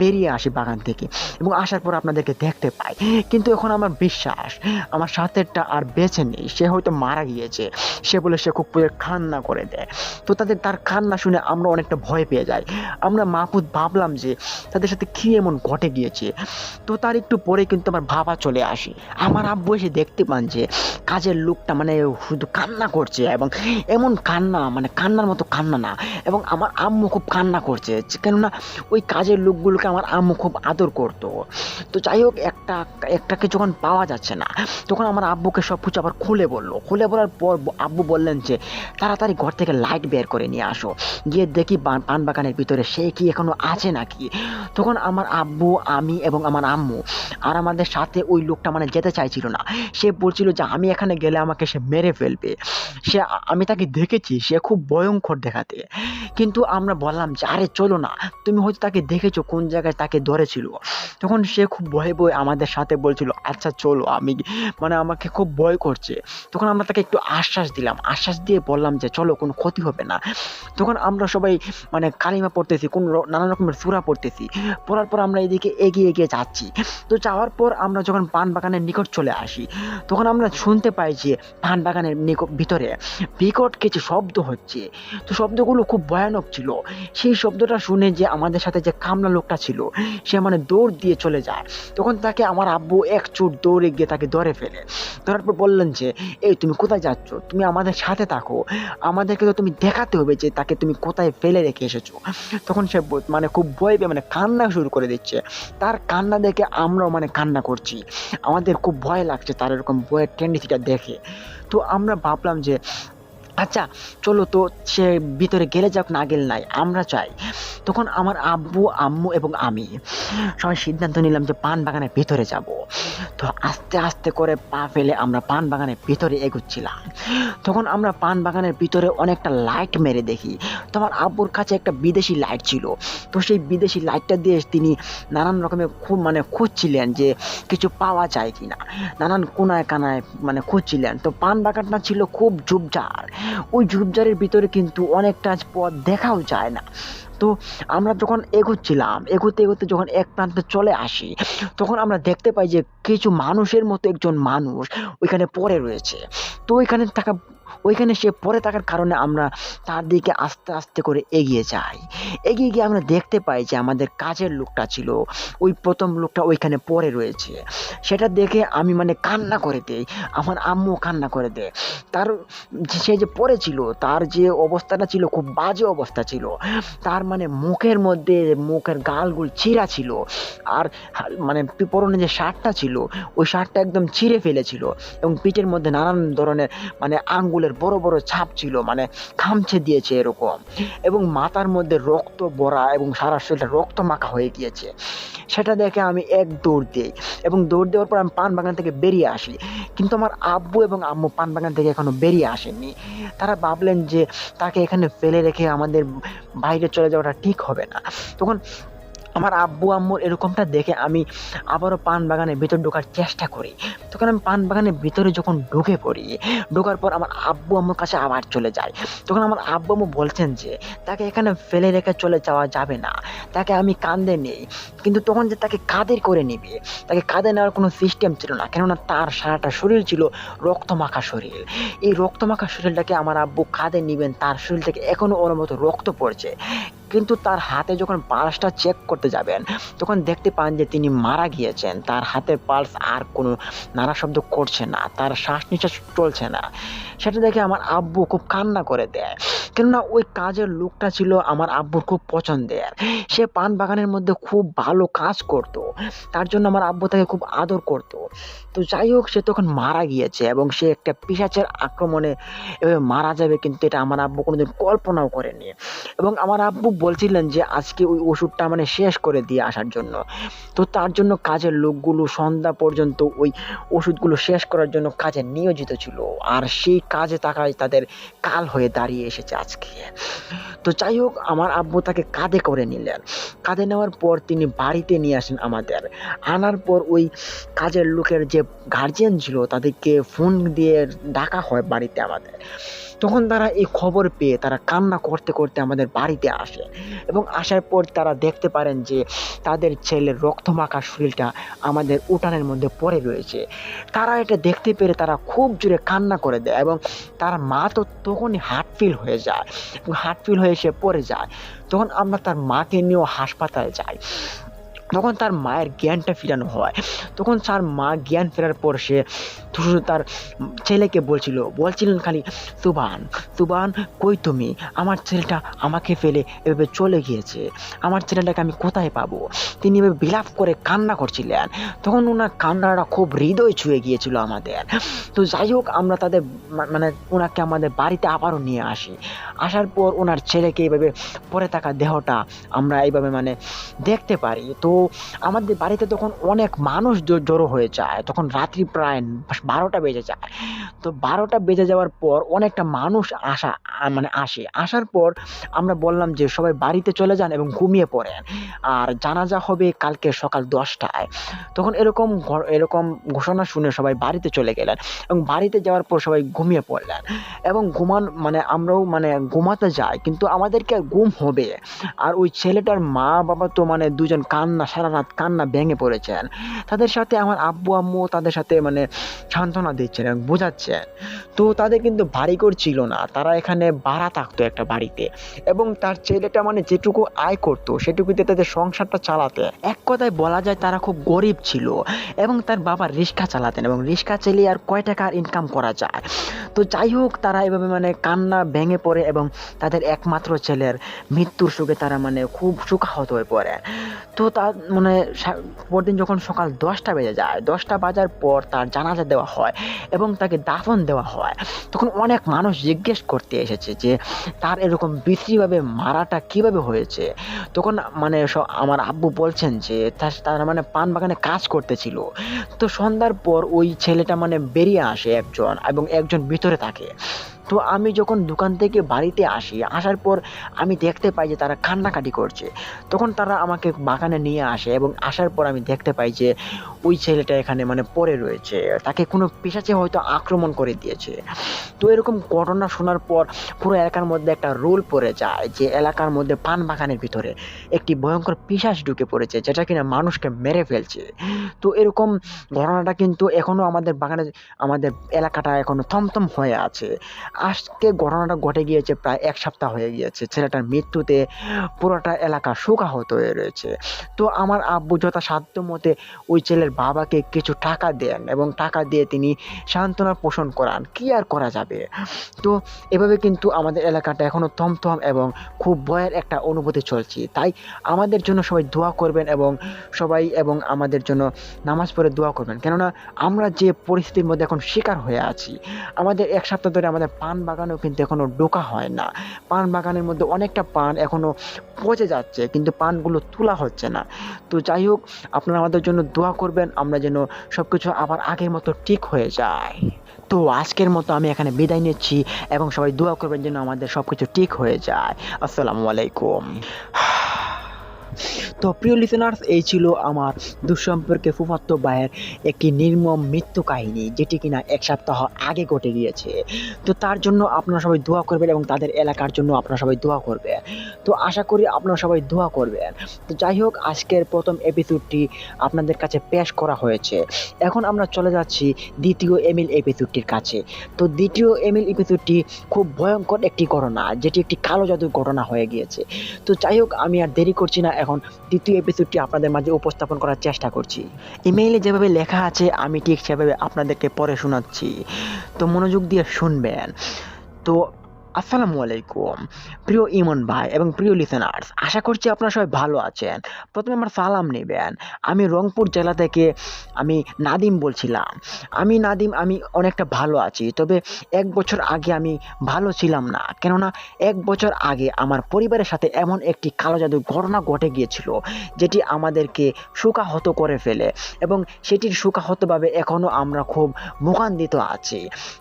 বেরিয়ে আসি বাগান থেকে এবং আসার পর আপনাদেরকে দেখতে পাই। কিন্তু এখন আমার বিশ্বাস আমার সাথেরটা আর বেঁচে নেই, সে হয়তো মারা গিয়েছে। সে বলে সে খুব কান্না করে দেয়। তো তার কান্না শুনে আমরা অনেকটা ভয় পেয়ে যাই। আমরা মাহফুজ ভাবলাম যে তাদের সাথে কি এমন ঘটে গিয়েছে। তো তার একটু পরে কিন্তু আমার ভাবা চলে আসি। আমার আব্বু এসে দেখতে পান যে কাজের লোকটা মানে শুধু কান্না করছে এবং এমন কান্না মানে কান্নার মতো কান্না না, এবং আমার আম্মু খুব কান্না করছে কেননা ওই কাজের লোকগুলোকে আমার আম্মু খুব আদর করতো। তো যাই হোক একটাকে যখন পাওয়া যাচ্ছে না, তখন আমার আব্বুকে সব কিছু আবার খুলে বলার পর আব্বু বললেন যে তাড়াতাড়ি ঘর থেকে লাইট বের করে নিয়ে আসো, গিয়ে দেখি পান বাগানের ভিতরে সে কি এখনো আছে নাকি। তখন আমার আব্বু, আমি এবং আমার আম্মু আর আমাদের সাথে ওই লোকটা মানে যেতে চাইছিল না। সে বলছিল যে আমি এখানে গেলে আমাকে সে মেরে ফেলবে। আমি তাকে দেখেছি, সে খুব ভয়ঙ্কর দেখাতে। কিন্তু আমরা বললাম যে আরে চলো না, তুমি হয়তো তাকে দেখেছো কোন জায়গায় তাকে ধরেছিল। তখন সে খুব ভয়ে আমাদের সাথে বলছিল আচ্ছা চলো, আমি মানে আমাকে খুব ভয় করছে। তখন আমরা তাকে একটু আশ্বাস দিলাম, আশ্বাস দিয়ে বললাম যে চলো কোনো ক্ষতি হবে না। তখন আমরা সবাই মানে কালিমা পড়তেছি, নানান রকমের সূরা পড়তেছি। পড়ার পর আমরা এদিকে এগিয়ে যাচ্ছি। তো যাওয়ার পর আমরা যখন পান বাগানের নিকট চলে আসি, তখন আমরা শুনতে পাই যে পান বাগানের ভিতরে বিকট কিছু শব্দ হচ্ছে। তো শব্দগুলো খুব ভয়ানক ছিল। সেই শব্দটা শুনে যে আমাদের সাথে যে কামলা লোকটা ছিল সে মানে দৌড় দিয়ে চলে যায়। তখন তাকে আমার আব্বু এক চোট দৌড়ে গিয়ে তাকে ধরে ফেলে। ধরার পর বললেন যে এই তুমি কোথায় যাচ্ছ, তুমি আমাদের সাথে থাকো, আমাদেরকে তো তুমি দেখাতে হবে যে তাকে তুমি কোথায় ফেলে রেখে এসেছো। তখন সে মানে খুব ভয় পেয়ে মানে কান্না শুরু করে দিচ্ছে। তার কান্না দেখে আমরাও মানে কান্না করছি, আমাদের খুব ভয় লাগছে তার এরকম ভয়ের টেন্ডেন্সিটা দেখে। তো আমরা ভাবলাম যে আচ্ছা চলো তো, সে ভিতরে গেলে যাক না গেলে নাই, আমরা চাই। তখন আমার আব্বু, আম্মু এবং আমি সবাই সিদ্ধান্ত নিলাম যে পান বাগানের ভিতরে যাব। তো আস্তে আস্তে করে পা ফেলে আমরা পান বাগানের ভিতরে এগোচ্ছিলাম। তখন আমরা পান বাগানের ভিতরে অনেকটা লাইট মেরে দেখি। তো আমার আব্বুর কাছে একটা বিদেশি লাইট ছিল। তো সেই বিদেশি লাইটটা দিয়ে তিনি নানান রকমের খুঁজছিলেন যে কিছু পাওয়া যায় কিনা, নানান কোনায় কানায় মানে খুঁজছিলেন। তো পান বাগানটা ছিল খুব ঝোপঝাড়। ওই ঝোপঝাড়ের ভিতরে কিন্তু অনেকটা পথ দেখাও যায় না। তো আমরা যখন এগোচ্ছিলাম, এগোতে যখন এক প্রান্তে চলে আসি, তখন আমরা দেখতে পাই যে কিছু মানুষের মতো একজন মানুষ ওইখানে পড়ে রয়েছে। তো ওইখানে সে পড়ে থাকার কারণে আমরা তার দিকে আস্তে আস্তে করে এগিয়ে যাই। এগিয়ে গিয়ে আমরা দেখতে পাই যে আমাদের কাজের লোকটা ছিল, ওই প্রথম লোকটা ওইখানে পড়ে রয়েছে। সেটা দেখে আমি মানে কান্না করে দেই, আমার আম্মু কান্না করে দেয়। তার সে যে পড়েছিল তার যে অবস্থাটা ছিল খুব বাজে অবস্থা ছিল। তার মানে মুখের গালগুলো ছিঁড়া ছিল, আর মানে পরনে যে শার্টটা ছিল ওই শার্টটা একদম ছিঁড়ে ফেলেছিল, এবং পিঠের মধ্যে নানান ধরনের মানে আঙ্গুলের বড় বড় ছাপ ছিল, মানে খামচে দিয়েছে এরকম, এবং মাথার মধ্যে রক্ত ভরা এবং সারা শরীরটা রক্ত মাখা হয়ে গিয়েছে। সেটা দেখে আমি এক দৌড় দিই, এবং দৌড় দেওয়ার পর আমি পান বাগান থেকে বেরিয়ে আসি। কিন্তু আমার আব্বু এবং আম্মু পান বাগান থেকে এখনো বেরিয়ে আসেননি। তারা ভাবলেন যে তাকে এখানে ফেলে রেখে আমাদের বাইরে চলে যাওয়াটা ঠিক হবে না। তখন আমার আব্বু আম্মুর এরকমটা দেখে আমি আবারও পান বাগানের ভিতর ঢোকার চেষ্টা করি। তখন আমি পান বাগানের ভিতরে যখন ঢুকে পড়ি, ঢোকার পর আমার আব্বু আম্মুর কাছে আবার চলে যাই। তখন আমার আব্বু আম্মু বলছেন যে তাকে এখানে ফেলে রেখে চলে যাওয়া যাবে না, তাকে আমি কাঁধে নেই। কিন্তু তখন যে তাকে কাঁধে করে নিবে, তাকে কাঁধে নেওয়ার কোনো সিস্টেম ছিল না, কেননা তার সারাটা শরীর ছিল রক্তমাখা শরীর। এই রক্তমাখা শরীরটাকে আমার আব্বু কাঁধে নিবেন, তার শরীর থেকে এখনো ওর মতো রক্ত পড়ছে। কিন্তু তার হাতে যখন পালসটা চেক করতে যাবেন, তখন দেখতে পান যে তিনি মারা গিয়েছেন। তার হাতের পালস আর কোনো নাড়া শব্দ করছে না, তার শ্বাস নিঃশ্বাস চলছে না। সেটা দেখে আমার আব্বু খুব কান্না করে দেয়, কেননা ওই কাজের লোকটা ছিল আমার আব্বুর খুব পছন্দের। সে পান বাগানের মধ্যে খুব ভালো কাজ করত, তার জন্য আমার আব্বু তাকে খুব আদর করত। তো যাই হোক, সে তখন মারা গিয়েছে এবং সে একটা পিশাচের আক্রমণে এভাবে মারা যাবে, কিন্তু এটা আমার আব্বু কোনোদিন কল্পনাও করেনি। এবং আমার আব্বু বলছিলেন যে আজকে ওই ওষুধটা মানে শেষ করে দিয়ে আসার জন্য। তো তার জন্য কাজের লোকগুলো সন্ধ্যা পর্যন্ত ওই ওষুধগুলো শেষ করার জন্য কাজে নিয়োজিত ছিল, আর সেই কাজে তাকায় তাদের কাল হয়ে দাঁড়িয়ে এসেছে আজকে। তো যাই হোক, আমার আব্বু তাকে কাঁধে করে নিলেন। কাঁধে নেওয়ার পর তিনি বাড়িতে নিয়ে আসেন আমাদের। আনার পর ওই কাজের লোকের যে গার্জিয়ান ছিল তাদেরকে ফোন দিয়ে ডাকা হয় বাড়িতে আমাদের। তখন তারা এই খবর পেয়ে তারা কান্না করতে করতে আমাদের বাড়িতে আসে, এবং আসার পর তারা দেখতে পারেন যে তাদের ছেলের রক্তমাখা শরীরটা আমাদের উঠানের মধ্যে পড়ে রয়েছে। তারা এটা দেখতে পেরে তারা খুব জোরে কান্না করে দেয়, এবং তার মা তো তখনই হার্ট ফেল হয়ে যায়, হার্ট ফেল হয়ে সে পড়ে যায়। তখন আমরা তার মাকে নিয়েও হাসপাতালে যাই। তখন তার মায়ের জ্ঞানটা ফিরানো হয়। তখন তার মা জ্ঞান ফেরার পর সে শুধু তার ছেলেকে বলছিলেন খালি, সুবান সুবান, কই তুমি? আমার ছেলেটা আমাকে ফেলে এভাবে চলে গিয়েছে, আমার ছেলেটাকে আমি কোথায় পাবো? তিনি এভাবে বিলাপ করে কান্না করছিলেন। তখন ওনার কান্নাটা খুব হৃদয় ছুঁয়ে গিয়েছিল আমাদের। তো যাই হোক, আমরা তাদের মানে ওনাকে আমাদের বাড়িতে আবারও নিয়ে আসি। আসার পর ওনার ছেলেকে এইভাবে পড়ে থাকা দেহটা আমরা এইভাবে মানে দেখতে পারি। তো আমাদের বাড়িতে তখন অনেক মানুষ জড়ো হয়ে যায়। তখন রাত্রি প্রায় 12টা বেজে যায়। তো 12টা বেজে যাওয়ার পর অনেকটা মানুষ আসে। আসার পর আমরা বললাম যে সবাই বাড়িতে চলে যান এবং ঘুমিয়ে পড়েন, আর জানাজা হবে কালকে সকাল 10টায়। তখন এরকম ঘোষণা শুনে সবাই বাড়িতে চলে গেলেন, এবং বাড়িতে যাওয়ার পর সবাই ঘুমিয়ে পড়লেন। এবং আমরাও ঘুমাতে যাই, কিন্তু আমাদেরকে আর ঘুম হবে। আর ওই ছেলেটার মা বাবা তো দুজন সারা রাত কান্না ভেঙে পড়েছেন। তাদের সাথে আমার আব্বু আম্মু তাদের সাথে সান্ত্বনা দিচ্ছেন এবং বোঝাচ্ছেন। তো তাদের কিন্তু বাড়িঘর ছিল না, তারা এখানে ভাড়া থাকতো একটা বাড়িতে, এবং তার ছেলেটা যেটুকু আয় করতো সেটুকুতে তাদের সংসারটা চালাতে। এক কথায় বলা যায় তারা খুব গরিব ছিল, এবং তার বাবা রিক্সা চালাতেন, এবং রিক্সা চালিয়ে আর কয় টাকা ইনকাম করা যায়। তো যাই হোক, তারা এভাবে কান্না ভেঙে পড়ে, এবং তাদের একমাত্র ছেলের মৃত্যুর শোকে তারা খুব শোকাহত হয়ে পড়ে। তো তার পরদিন যখন সকাল 10টা বেজে যায়, 10টা বাজার পর তার জানাজা দেওয়া হয় এবং তাকে দাফন দেওয়া হয়। তখন অনেক মানুষ জিজ্ঞেস করতে এসেছে যে তার এরকম বিশ্রীভাবে মারাটা কিভাবে হয়েছে। তখন আমার আব্বু বলছেন যে তারা পান বাগানে কাজ করতেছিল। তো সন্ধ্যার পর ওই ছেলেটা বেরিয়ে আসে একজন, এবং একজন ভিতরে থাকে। তো আমি যখন দোকান থেকে বাড়িতে আসি, আসার পর আমি দেখতে পাই যে তারা কান্নাকাটি করছে। তখন তারা আমাকে বাগানে নিয়ে আসে, এবং আসার পর আমি দেখতে পাই যে ওই ছেলেটা এখানে পড়ে রয়েছে, তাকে কোনো পিশাচে হয়তো আক্রমণ করে দিয়েছে। তো এরকম ঘটনা শোনার পর পুরো এলাকার মধ্যে একটা রোল পড়ে যায় যে এলাকার মধ্যে পান বাগানের ভিতরে একটি ভয়ঙ্কর পিশাচ ঢুকে পড়েছে, যেটা কিনা মানুষকে মেরে ফেলছে। তো এরকম ঘটনাটা কিন্তু এখনো আমাদের এলাকাটা এখনো থমথম হয়ে আছে। আজকে ঘটনাটা ঘটে গিয়েছে প্রায় 1 সপ্তাহ হয়ে গিয়েছে। ছেলেটার মৃত্যুতে পুরোটা এলাকা শোকাহত হয়ে রয়েছে। তো আমার আব্বু যথাসাধ্য মতে ওই ছেলের বাবাকে কিছু টাকা দেন, এবং টাকা দিয়ে তিনি সান্ত্বনা পোষণ করান। কি আর করা যাবে? তো এভাবে কিন্তু আমাদের এলাকাটা এখনো থমথম এবং খুব ভয়ের একটা অনুভূতি চলছে। তাই আমাদের জন্য সবাই দোয়া করবেন, এবং আমাদের জন্য নামাজ পড়ে দোয়া করবেন, কেননা আমরা যে পরিস্থিতির মধ্যে এখন শিকার হয়ে আছি। আমাদের 1 সপ্তাহ ধরে আমাদের পান বাগানেও কিন্তু এখনো ঢোকা হয় না। পান বাগানের মধ্যে অনেকটা পান এখনো পচে যাচ্ছে, কিন্তু পানগুলো তোলা হচ্ছে না। তো যাই হোক, আপনারা আমাদের জন্য দোয়া করবেন, আমরা যেন সবকিছু আবার আগের মতো ঠিক হয়ে যায়। তো আজকের মতো আমি এখানে বিদায় নিচ্ছি, এবং সবাই দোয়া করবেন যেন আমাদের সবকিছু ঠিক হয়ে যায়। আসসালামু আলাইকুম। তো তো প্রিয় লিসেনার্স, এই ছিল আমার দুঃসম্পর্কে ফুফাতো ভাইয়ের একটি নির্মম মৃত্যু কাহিনী, যেটি কিনা 1 সপ্তাহ আগে ঘটে গিয়েছে। তো তার জন্য আপনারা সবাই দোয়া করবেন এবং তাদের এলাকার জন্য আপনারা সবাই দোয়া করবেন। তো আশা করি আপনারা সবাই দোয়া করবেন। তো যাই হোক, আজকের প্রথম এপিসোডটি আপনাদের কাছে পেশ করা হয়েছে। এখন আমরা চলে যাচ্ছি দ্বিতীয় এমিল এপিসোডটির কাছে। তো দ্বিতীয় এমিল এপিসোডটি খুব ভয়ঙ্কর একটি ঘটনা, যেটি একটি কালো জাদুর ঘটনা হয়ে গিয়েছে। তো যাই হোক, আমি আর দেরি করছি না, এখন দ্বিতীয় এপিসোডটি আপনাদের মাঝে উপস্থাপন করার চেষ্টা করছি। ইমেইলে যেভাবে লেখা আছে আমি ঠিক সেভাবে আপনাদেরকে পড়ে শোনাচ্ছি, তো মনোযোগ দিয়ে শুনবেন। তো আসসালামু আলাইকুম প্রিয় ইমন ভাই এবং প্রিয় লিসেনার্স, আশা করছি আপনারা সবাই ভালো আছেন। প্রথমে আমার সালাম নেবেন। আমি রংপুর জেলা থেকে আমি নাদিম বলছিলাম। আমি অনেকটা ভালো আছি, তবে 1 বছর আগে আমি ভালো ছিলাম না। কেননা 1 বছর আগে আমার পরিবারের সাথে এমন একটি কালো জাদুর ঘটনা ঘটে গিয়েছিল, যেটি আমাদেরকে শোকাহত করে ফেলে এবং সেটির শোকাহতভাবে এখনও আমরা খুব ভোগান্তিত আছি।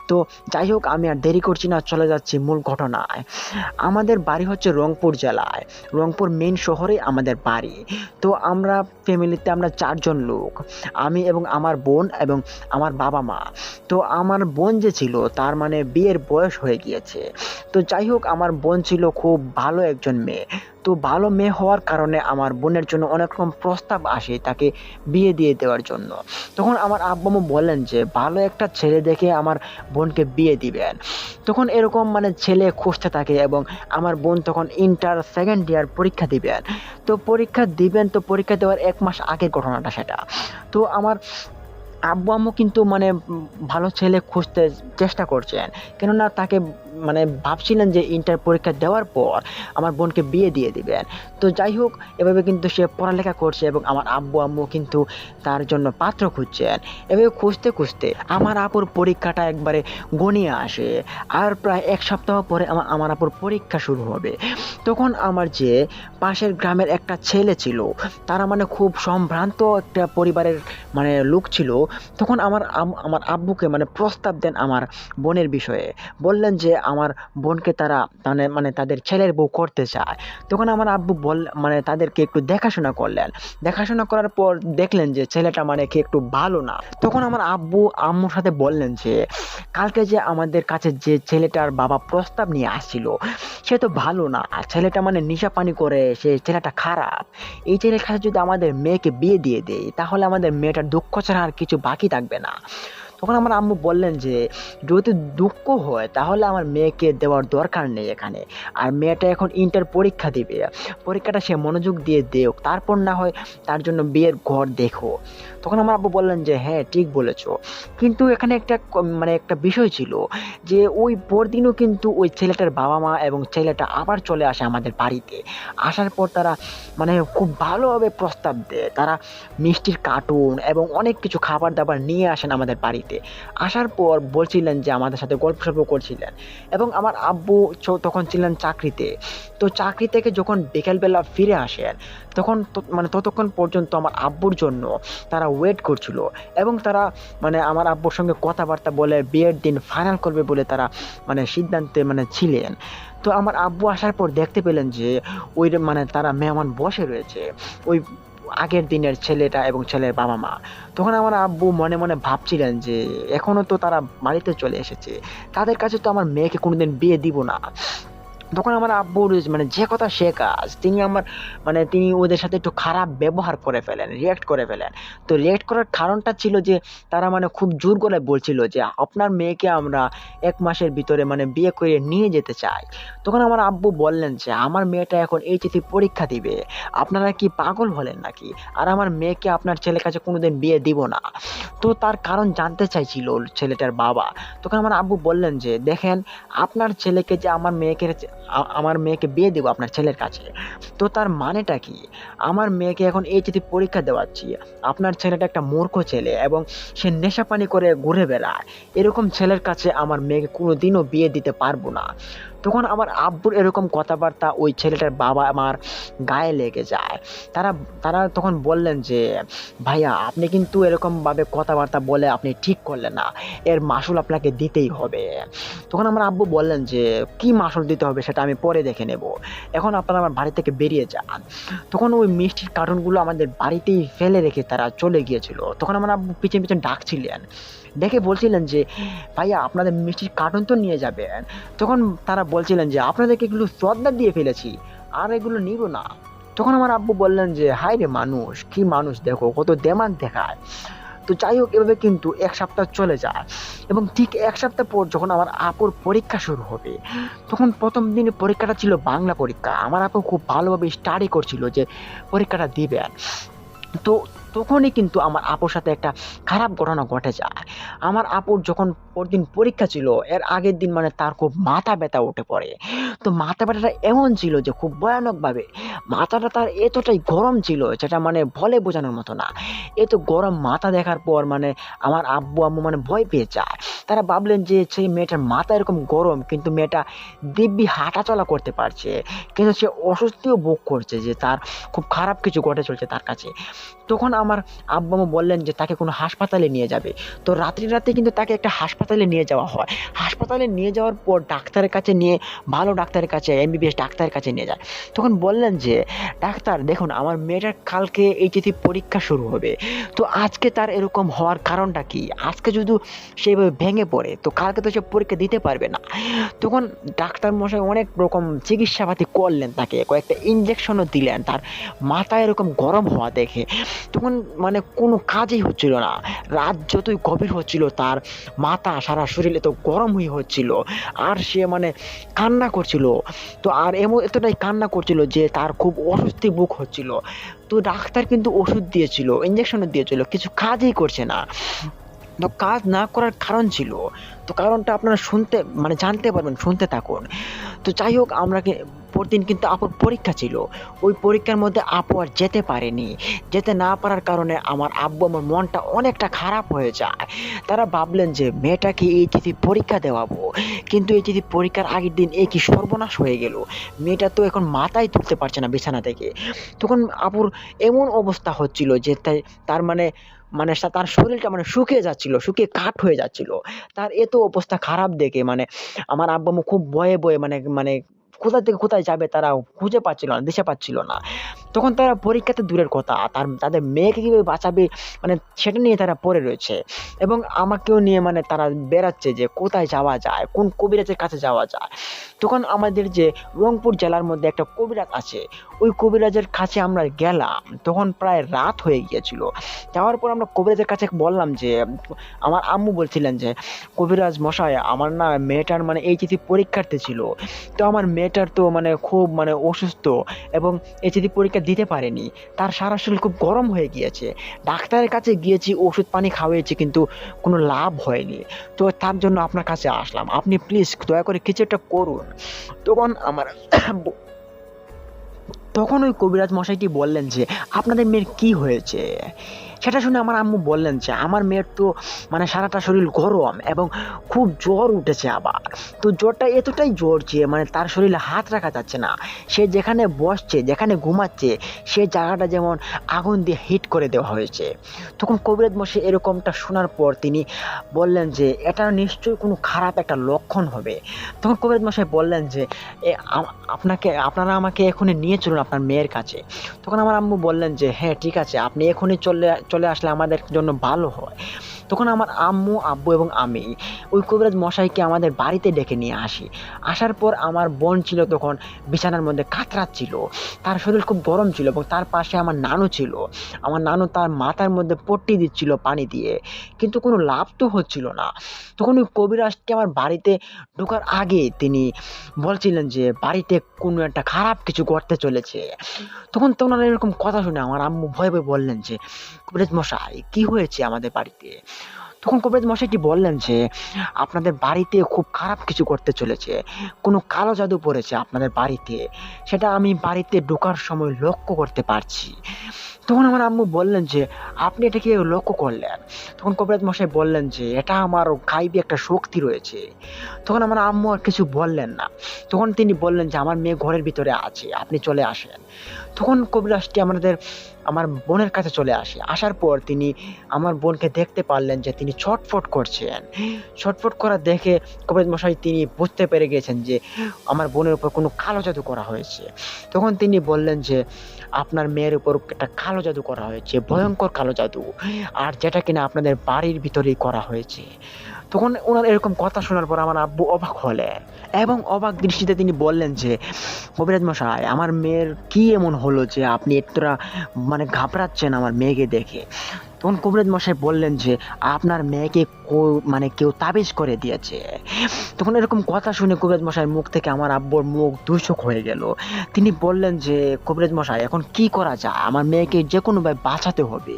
তো যাই হোক, আমি আর দেরি করছি না, চলে যাচ্ছি মূল ঘটনায়। আমাদের বাড়ি হচ্ছে রংপুর জেলায়, রংপুর মেইন শহরে আমাদের বাড়ি। তো আমরা ফ্যামিলিতে আমরা 4 জন লোক, আমি এবং আমার বোন এবং আমার বাবা মা। তো আমার বোন যে ছিল তার মানে বিয়ের বয়স হয়ে গিয়েছে। তো যাই হোক, আমার বোন ছিল খুব ভালো একজন মেয়ে। তো ভালো মেয়ে হওয়ার কারণে আমার বোনের জন্য অনেক রকম প্রস্তাব আসে তাকে বিয়ে দিয়ে দেওয়ার জন্য। তখন আমার আব্বু আম্মু বললেন যে ভালো একটা ছেলে দেখে আমার বোনকে বিয়ে দিবেন। তখন এরকম মানে ছেলে খুঁজতে থাকে এবং আমার বোন তখন ইন্টার সেকেন্ড ইয়ার পরীক্ষা দিবেন। তো পরীক্ষা দেওয়ার 1 মাস আগের ঘটনাটা সেটা। তো আমার আব্বু আম্মু কিন্তু মানে ভালো ছেলে খুঁজতে চেষ্টা করছেন, কেননা তাকে মানে ভাবছিলেন যে ইন্টার পরীক্ষা দেওয়ার পর আমার বোনকে বিয়ে দিয়ে দিবেন। তো যাই হোক, এভাবে কিন্তু সে পড়ালেখা করছে এবং আমার আব্বু আম্মু কিন্তু তার জন্য পাত্র খুঁজছেন। এভাবে খুঁজতে খুঁজতে আমার আপুর পরীক্ষাটা একবারে ঘনিয়ে আসে। আর প্রায় 1 সপ্তাহ পরে আমার আপুর পরীক্ষা শুরু হবে। তখন আমার যে পাশের গ্রামের একটা ছেলে ছিল, তারা মানে খুব সম্ভ্রান্ত একটা পরিবারের মানে লোক ছিল। তখন আমার আব্বুকে মানে প্রস্তাব দেন আমার বোনের বিষয়ে। বললেন যে আমার বোনকে তারা মানে তাদের ছেলের বউ করতে চায়। তখন আমার আব্বু মানে তাদেরকে একটু দেখাশোনা করলেন। দেখাশোনা করার পর দেখলেন যে ছেলেটা মানে কি একটু ভালো না। তখন আমার আব্বু আম্মুর সাথে বললেন যে কালকে যে আমাদের কাছে যে ছেলেটার বাবা প্রস্তাব নিয়ে আসছিল, সে তো ভালো না। ছেলেটা মানে নেশা পানি করে, সে ছেলেটা খারাপ। এই ছেলের কাছে যদি আমাদের মেয়েকে বিয়ে দিয়ে দেই, তাহলে আমাদের মেয়েটার দুঃখ ছাড়া আর কিছু বাকি থাকবে না। তখন আমার আম্মু বললেন যে যদি দুঃখ হয় তাহলে আমার মেয়েকে দেওয়ার দরকার নেই এখানে। আর মেয়েটা এখন ইন্টার পরীক্ষা দিবে, পরীক্ষাটা সে মনোযোগ দিয়ে দেখ, তারপর না হয় তার জন্য বিয়ের ঘর দেখো। তখন আমার আব্বু বললেন যে হ্যাঁ, ঠিক বলেছো, কিন্তু এখানে মানে একটা বিষয় ছিল যে ওই পরদিনও কিন্তু ওই ছেলেটার বাবা মা এবং ছেলেটা আবার চলে আসে আমাদের বাড়িতে। আসার পর তারা মানে খুব ভালোভাবে প্রস্তাব দেয়। তারা মিষ্টির কার্টুন এবং অনেক কিছু খাবার দাবার নিয়ে আসেন আমাদের বাড়িতে। আসার পর বলছিলেন যে আমাদের সাথে গল্প সল্প করছিলেন এবং আমার আব্বু তখন ছিলেন চাকরিতে। তো চাকরি থেকে যখন বিকেলবেলা ফিরে আসেন, তখন মানে ততক্ষণ পর্যন্ত আমার আব্বুর জন্য তারা ওয়েট করছিল এবং তারা মানে আমার আব্বুর সঙ্গে কথাবার্তা বলে বিয়ের দিন ফাইনাল করবে বলে তারা মানে সিদ্ধান্তে মানে ছিলেন। তো আমার আব্বু আসার পর দেখতে পেলেন যে ওই মানে তারা মেহমান বসে রয়েছে, ওই আগের দিনের ছেলেটা এবং ছেলের বাবা মা। তখন আমার আব্বু মনে মনে ভাবছিলেন যে এখনো তো তারা বাড়িতে চলে এসেছে, তাদের কাছে তো আমার মেয়েকে কোনোদিন বিয়ে দিব না। তখন আমার আব্বুর মানে যে কথা সে কাজ, তিনি ওদের সাথে একটু খারাপ ব্যবহার করে ফেলেন, রিঅ্যাক্ট করে ফেলেন। তো রিঅ্যাক্ট করার কারণটা ছিল যে তারা মানে খুব জোর গলায় বলছিল যে আপনার মেয়েকে আমরা 1 মাসের ভিতরে মানে বিয়ে করে নিয়ে যেতে চাই। তখন আমার আব্বু বললেন যে আমার মেয়েটা এখন এইচএসসি পরীক্ষা দিবে, আপনারা কি পাগল হলেন নাকি? আর আমার মেয়েকে আপনার ছেলের কাছে কোনোদিন বিয়ে দিব না। তো তার কারণ জানতে চাইছিল ছেলেটার বাবা। তখন আমার আব্বু বললেন যে দেখেন, আপনার ছেলেকে যে আমার মেয়েকে বিয়ে দেবো আপনার ছেলের কাছে, তো তার মানেটা কি? আমার মেয়েকে এখন এইচএসসি পরীক্ষা দেওয়াচ্ছি, আপনার ছেলেটা একটা মূর্খ ছেলে এবং সে নেশাপানি করে ঘুরে বেড়ায়। এরকম ছেলের কাছে আমার মেয়েকে কোনোদিনও বিয়ে দিতে পারবো না। তখন আমার আব্বুর এরকম কথাবার্তা ওই ছেলেটার বাবা আমার গায়ে লেগে যায়। তারা তারা তখন বললেন যে, ভাইয়া আপনি কিন্তু এরকমভাবে কথাবার্তা বলে আপনি ঠিক করলেন না, এর মাসুল আপনাকে দিতেই হবে। তখন আমার আব্বু বললেন যে, কি মাসুল দিতে হবে সেটা আমি পরে দেখে নেব, এখন আপনারা আমার বাড়ি থেকে বেরিয়ে যান। তখন ওই মিষ্টির কার্টুনগুলো আমাদের বাড়িতেই ফেলে রেখে তারা চলে গিয়েছিল। তখন আমার আব্বু পিছন পিছন ডাকছিলেন, ডেকে বলছিলেন যে, ভাইয়া আপনাদের মিষ্টির কার্টুন তো নিয়ে যাবেন। তখন তারা বলছিলেন যে, আপনাদেরকে এগুলো শ্রদ্ধা দিয়ে ফেলেছি, আর এগুলো নিব না। তখন আমার আব্বু বললেন যে, হায় রে মানুষ, কি মানুষ দেখো, কত দেমাগ দেখায়। তো যাই হোক, এভাবে কিন্তু ১ সপ্তাহ চলে যায় এবং ঠিক ১ সপ্তাহ পর যখন আমার আপুর পরীক্ষা শুরু হবে, তখন ১ম দিনে পরীক্ষাটা ছিল বাংলা পরীক্ষা। আমার আপু খুব ভালোভাবে স্টাডি করছিল যে পরীক্ষাটা দিবেন। তো তখনই কিন্তু আমার আপুর সাথে একটা খারাপ ঘটনা ঘটে যায়। আমার আপুর যখন পরদিন পরীক্ষা ছিল, এর আগের দিন মানে তার খুব মাথা ব্যথা উঠে পড়ে। তো মাথা ব্যথাটা এমন ছিল যে খুব ভয়ানকভাবে মাথাটা তার এতটাই গরম ছিল, যেটা মানে বলে বোঝানোর মতো না। এত গরম মাথা দেখার পর মানে আমার আব্বু-আম্মু মানে ভয় পেয়ে যায়। তারা ভাবলেন যে সেই মেয়েটার মাথা এরকম গরম, কিন্তু মেয়েটা দিব্যি হাঁটাচলা করতে পারছে। কিন্তু সে অস্বস্তিও ভোগ করছে যে তার খুব খারাপ কিছু ঘটে চলছে তার কাছে। তখন আমার আব্বু-আম্মু বললেন যে তাকে কোনো হাসপাতালে নিয়ে যাবে। তো রাত্রে কিন্তু তাকে একটা হাসপাতালে নিয়ে যাওয়া হয়। হাসপাতালে নিয়ে যাওয়ার পর ডাক্তারের কাছে নিয়ে, ভালো ডাক্তারের কাছে, এমবিবিএস ডাক্তারের কাছে নিয়ে যায়। তখন বললেন যে, ডাক্তার দেখুন আমার মেয়েটার কালকে এইচএসসি পরীক্ষা শুরু হবে। তো আজকে তার এরকম হওয়ার কারণটা কি? আজকে যদি সে এভাবে ভেঙে পড়ে তো কালকে তো সে পরীক্ষা দিতে পারবে না। তখন ডাক্তার মশাই অনেক রকম চিকিৎসাপাতি করলেন, তাকে কয়েকটা ইনজেকশনও দিলেন তার মাথা এরকম গরম হওয়া দেখে। তখন মানে কোনো কাজই হচ্ছিল না। রাত যতই গভীর হচ্ছিল তার মাথা সারা শরীর এত গরম হচ্ছিল, আর সে মানে কান্না করছিল। তো আর এতটাই কান্না করছিল যে তার খুব অস্বস্তি বোধ হচ্ছিল। তো ডাক্তার কিন্তু ওষুধ দিয়েছিল, ইনজেকশনও দিয়েছিল, কিছু কাজই করছে না। তো কাজ না করার কারণ ছিল, তো কারণটা আপনারা শুনতে মানে জানতে পারবেন, শুনতে থাকুন। তো যাই হোক, পরদিন কিন্তু আপুর পরীক্ষা ছিল। ওই পরীক্ষার মধ্যে আপু আর যেতে পারেনি। যেতে না পারার কারণে আমার আব্বু আমার মনটা অনেকটা খারাপ হয়ে যায়। তারা ভাবলেন যে মেয়েটাকে এইচএসসি পরীক্ষা দেওয়াবো, কিন্তু এইচএসসি পরীক্ষার আগের দিন এ কি সর্বনাশ হয়ে গেল। মেয়েটা তো এখন মাথায় তুলতে পারছে না বিছানা থেকে। তখন আপুর এমন অবস্থা হচ্ছিল যে তার মানে মানে তার শরীরটা মানে শুকিয়ে যাচ্ছিল, শুকিয়ে কাঠ হয়ে যাচ্ছিল। তার এত অবস্থা খারাপ দেখে মানে আমার আব্বু-আম্মু খুব ভয়ে মানে মানে কোথা থেকে কোথায় যাবে তারা খুঁজে পাচ্ছিল না, দিশা পাচ্ছিল না। তখন তারা পরীক্ষা তো দূরের কথা, তাদের মেয়েকে কিভাবে বাঁচাবে মানে সেটা নিয়ে তারা পড়ে রয়েছে। এবং আমাকেও নিয়ে মানে তারা বেড়াচ্ছে যে কোথায় যাওয়া যায়, কোন কবিরাজের কাছে যাওয়া যায়। তখন আমাদের যে রংপুর জেলার মধ্যে একটা কবিরাজ আছে, ওই কবিরাজের কাছে আমরা গেলাম। তখন প্রায় রাত হয়ে গিয়েছিল। যাওয়ার পর আমরা কবিরাজের কাছে বললাম যে, আমার আম্মু বলছিলেন যে, কবিরাজ মশাই আমার না মেয়েটার মানে এইচএসসি পরীক্ষার্থী ছিল। তো আমার মেয়েটার তো মানে খুব মানে অসুস্থ এবং এইচএসসি পরীক্ষা দিতে পারেনি। তার সারা শরীর খুব গরম হয়ে গিয়েছে। ডাক্তারের কাছে গিয়েছি, ওষুধ পানি খাওয়িয়েছি, কিন্তু কোনো লাভ হয়নি। তো তার জন্য আপনার কাছে আসলাম। আপনি প্লিজ দয়া করে কিছু একটা করুন। তখন আমার তখন ওই কবিরাজ মশাইটি বললেন যে, আপনাদের মেয়ের কি হয়েছে? সেটা শুনে আমার আম্মু বললেন যে, আমার মেয়ের তো মানে সারাটা শরীর গরম এবং খুব জ্বর উঠেছে আবার। তো জ্বরটা এতটাই জ্বর যে মানে তার শরীরে হাত রাখা যাচ্ছে না। সে যেখানে বসছে, যেখানে ঘুমাচ্ছে, সে জায়গাটা যেমন আগুন দিয়ে হিট করে দেওয়া হয়েছে। তখন কবিরাজ মশাই এরকমটা শোনার পর তিনি বললেন যে, এটা নিশ্চয়ই কোনো খারাপ একটা লক্ষণ হবে। তখন কবিরাজ মশাই বললেন যে, আপনারা আমাকে এখনই নিয়ে চলুন আপনার মেয়ের কাছে। তখন আমার আম্মু বললেন যে, হ্যাঁ ঠিক আছে, আপনি এখনই চলে আসলে আমাদের জন্য ভালো হয়। তখন আমার আম্মু, আব্বু এবং আমি ওই কবিরাজ মশাইকে আমাদের বাড়িতে ডেকে নিয়ে আসি। আসার পর আমার বোন ছিল তখন বিছানার মধ্যে কাতরাচ্ছিল। তার শরীর খুব গরম ছিল এবং তার পাশে আমার নানু ছিল। আমার নানু তার মাথার মধ্যে পট্টি দিচ্ছিল পানি দিয়ে, কিন্তু কোনো লাভ তো হচ্ছিল না। তখন ওই কবিরাজকে আমার বাড়িতে ঢোকার আগে তিনি বলছিলেন যে বাড়িতে কোনো একটা খারাপ কিছু ঘটতে চলেছে। তখন তো ওনার এরকম কথা শুনে আমার আম্মু ভয়ে বললেন যে, কবিরাজ মশাই কি হয়েছে আমাদের বাড়িতে? তখন কবিরাজ মশাইটি বললেন যে, আপনাদের বাড়িতে খুব খারাপ কিছু করতে চলেছে। কোনো কালো জাদু পড়েছে আপনাদের বাড়িতে। সেটা আমি বাড়িতে ঢোকার সময় লক্ষ্য করতে পারছি। তখন আমার আম্মু বললেন যে, "আপনি এটা কিভাবে লক্ষ্য করলেন?" তখন কবিরাজ মশাই বললেন যে, "এটা আমার গায়বী একটা শক্তি রয়েছে।" তখন আমার আম্মু আর কিছু বললেন না। তখন তিনি বললেন যে, "আমার মেয়ে ঘরের ভিতরে আছে, আপনি চলে আসেন।" তখন কবিরাজটি আমার বোনের কাছে চলে আসে। আসার পর তিনি আমার বোনকে দেখতে পারলেন যে তিনি ছটফট করছেন। ছটফট করা দেখে কবিরাজ মশাই তিনি বুঝতে পেরে গিয়েছেন যে আমার বোনের উপর কোনো কালো জাদু করা হয়েছে। তখন তিনি বললেন যে, "আপনার মেয়ের উপর একটা কালো জাদু করা হয়েছে, ভয়ংকর কালো জাদু। আর যেটা কিনা আপনাদের বাড়ির ভিতরেই করা হয়েছে।" তখন উনার এরকম কথা শোনার পর আমার আব্বু অবাক হলেন এবং অবাক দৃষ্টিতে তিনি বললেন যে, "কবিরাজ মশাই, আমার মেয়ের কি এমন হলো যে আপনি এতটা ঘাবড়াচ্ছেন আমার মেয়েকে দেখে?" তখন কবিরাজ মশাই বললেন যে, "আপনার মেয়েকে কেউ তাবিজ করে দিয়েছে।" তখন এরকম কথা শুনে কবিরাজ মশাইয়ের মুখ থেকে আমার আব্বুর মুখ দুঃশোক হয়ে গেল। তিনি বললেন যে, "কবিরাজ মশাই, এখন কি করা যায়? আমার মেয়েকে যেকোনোভাবে বাঁচাতে হবে।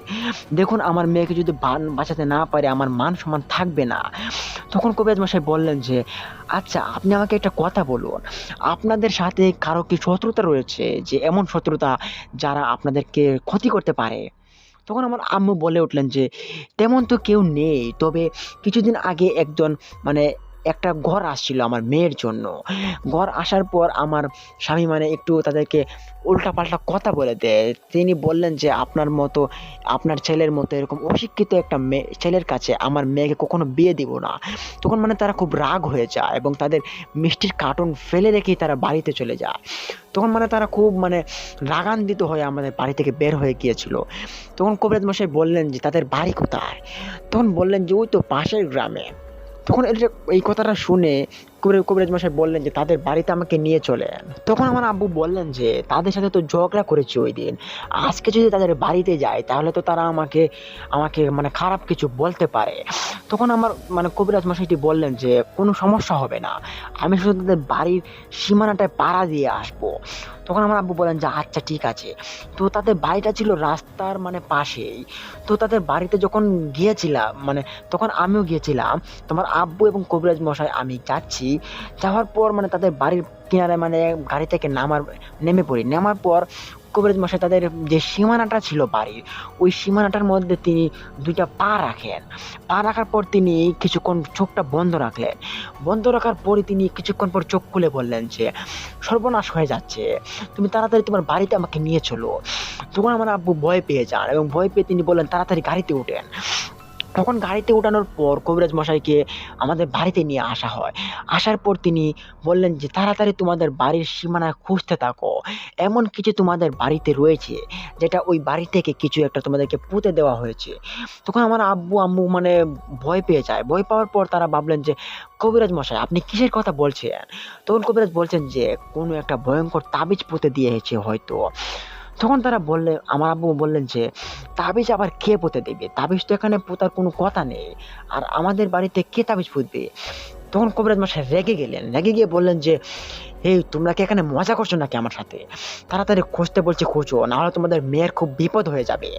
দেখুন, আমার মেয়েকে যদি বাঁচাতে না পারি আমার মান-সম্মান থাকবে না।" তখন কবিরাজ মশাই বললেন যে, "আচ্ছা, আপনি আমাকে একটা কথা বলুন। আপনাদের সাথে কারো কি শত্রুতা রয়েছে? যে এমন শত্রুতা যারা আপনাদেরকে ক্ষতি করতে পারে?" তখন আমার আম্মু বলে উঠলেন যে, "তেমন তো কেউ নেই। তবে কিছুদিন আগে একজন মানে একটা ঘর আসছিল আমার মেয়ের জন্য। ঘর আসার পর আমার স্বামী একটু তাদেরকে উল্টাপাল্টা কথা বলে দেয়। তিনি বললেন যে, আপনার ছেলের মতো এরকম অশিক্ষিত একটা ছেলের কাছে আমার মেয়েকে কখনো বিয়ে দিব না।" তখন তারা খুব রাগ হয়ে যায় এবং তাদের মিষ্টির কার্টন ফেলে রেখেই তারা বাড়িতে চলে যায়। তখন তারা খুব রাগান্বিত হয়ে আমাদের বাড়ি থেকে বের হয়ে গিয়েছিল। তখন কবিরাজ মশাই বললেন যে, "তাদের বাড়ি কোথায়?" তখন বললেন যে, "ওই তো পাশের গ্রামে।" তখন এই কথাটা শুনে কবিরাজ মশাই বললেন যে, "তাদের বাড়িতে আমাকে নিয়ে চলেন।" তখন আমার আব্বু বললেন যে, "তাদের সাথে তো ঝগড়া করেছি ঐদিন। আজকে যদি তাদের বাড়িতে যাই তাহলে তো তারা আমাকে আমাকে খারাপ কিছু বলতে পারে।" তখন আমার কবিরাজ মশাইটি বললেন যে, "কোনো সমস্যা হবে না। আমি শুধু তাদের বাড়ির সীমানাটায় পাড়া দিয়ে আসবো।" তখন আমার আব্বু বললেন যে, "আচ্ছা, ঠিক আছে।" তো তাদের বাড়িটা ছিল রাস্তার পাশেই। তো তাদের বাড়িতে যখন গিয়েছিলাম তখন আমিও গিয়েছিলাম। তোমার আব্বু এবং কবিরাজ মশাই আমি যাচ্ছি। যাওয়ার পর তাদের বাড়ির কিনারে গাড়ি থেকে নেমে পড়ি। নামার পর কবিরাজ মশাই তাদের যে সীমানাটা ছিল বাড়ির, ওই সীমানাটার মধ্যে তিনি ২ টা পা রাখেন। পা রাখার পর তিনি কিছুক্ষণ চোখটা বন্ধ রাখলেন। বন্ধ রাখার পরে তিনি কিছুক্ষণ পর চোখ খুলে বললেন যে, "সর্বনাশ হয়ে যাচ্ছে। তুমি তাড়াতাড়ি তোমার বাড়িতে আমাকে নিয়ে চলো।" তখন আমার আব্বু ভয় পেয়ে যান এবং ভয় পেয়ে তিনি বললেন, "তাড়াতাড়ি গাড়িতে ওঠেন।" তখন গাড়িতে ওঠানোর পর কবিরাজ মশাইকে আমাদের বাড়িতে নিয়ে আসা হয়। আসার পর তিনি বললেন যে, "তাড়াতাড়ি তোমাদের বাড়ির সীমানায় খুঁজতে থাকো। এমন কিছু তোমাদের বাড়িতে রয়েছে যেটা ওই বাড়ি থেকে কিছু একটা তোমাদেরকে পুঁতে দেওয়া হয়েছে।" তখন আমার আব্বু-আম্মু ভয় পেয়ে যায়। ভয় পাওয়ার পর তারা ভাবলেন যে, "কবিরাজ মশাই, আপনি কিসের কথা বলছেন?" তখন কবিরাজ বলছেন যে, "কোনো একটা ভয়ংকর তাবিজ পুঁতে দিয়েছে হয়তো।" তখন আমার আব্বু বললেন যে, "তাবিজ আবার কে পুঁতে দেবে? তাবিজ তো এখানে পোঁতার কোনো কথা নেই। আর আমাদের বাড়িতে কে তাবিজ পুঁতবে?" তখন কবিরাজ মশাই রেগে গেলেন। রেগে গিয়ে বললেন যে, "এই, তোমরা কি এখানে মজা করছো নাকি আমার সাথে? তাড়াতাড়ি খুঁজতে বলছি খোঁজো, নাহলে তোমাদের মেয়ের খুব বিপদ হয়ে যাবে।"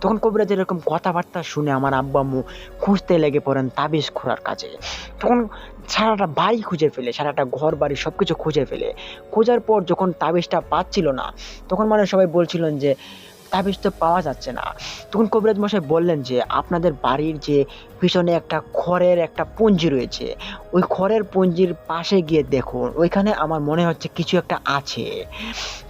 তখন কবিরাজের এরকম কথাবার্তা শুনে আমার আব্বু-আম্মু খুঁজতে লেগে পড়েন তাবিজ খোঁড়ার কাজে। তখন সারাটা বাড়ি খুঁজে ফেলে, সারাটা ঘর-বাড়ি সবকিছু খুঁজে ফেলে। খোঁজার পর যখন তাবিজটা পাচ্ছিল না, তখন সবাই বলছিলেন যে, "তাবিজ তো পাওয়া যাচ্ছে না।" তখন কবিরাজ মশাই বললেন যে, "আপনাদের বাড়ির যে পিছনে একটা খড়ের একটা পুঞ্জি রয়েছে, ওই খড়ের পুঞ্জির পাশে গিয়ে দেখুন। ওইখানে আমার মনে হচ্ছে কিছু একটা আছে।"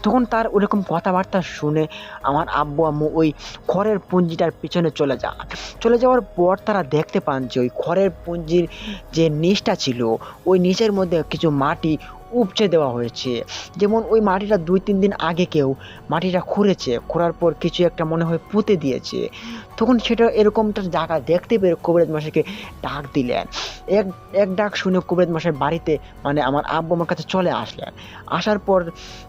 তখন তার ওরকম কথাবার্তা শুনে আমার আব্বু-আম্মু ওই খড়ের পুঞ্জিটার পিছনে চলে যান। চলে যাওয়ার পর তারা দেখতে পান যে ওই খড়ের পুঞ্জির যে নিচটা ছিল, ওই নিচের মধ্যে কিছু মাটি উপচে দেওয়া হয়েছে। যেমন ওই মাটিটা ২-৩ দিন আগে কেউ মাটিটা খুঁড়েছে। খোঁড়ার পর কিছু একটা মনে হয় পুঁতে দিয়েছে। তখন সেটা এরকমটা জায়গা দেখতে পেয়ে কবিরাজ মশাইকে ডাক দিলেন। এক এক ডাক শুনে কবিরাজ মশাই বাড়িতে আমার আব্বু আমার কাছে চলে আসলেন। আসার পর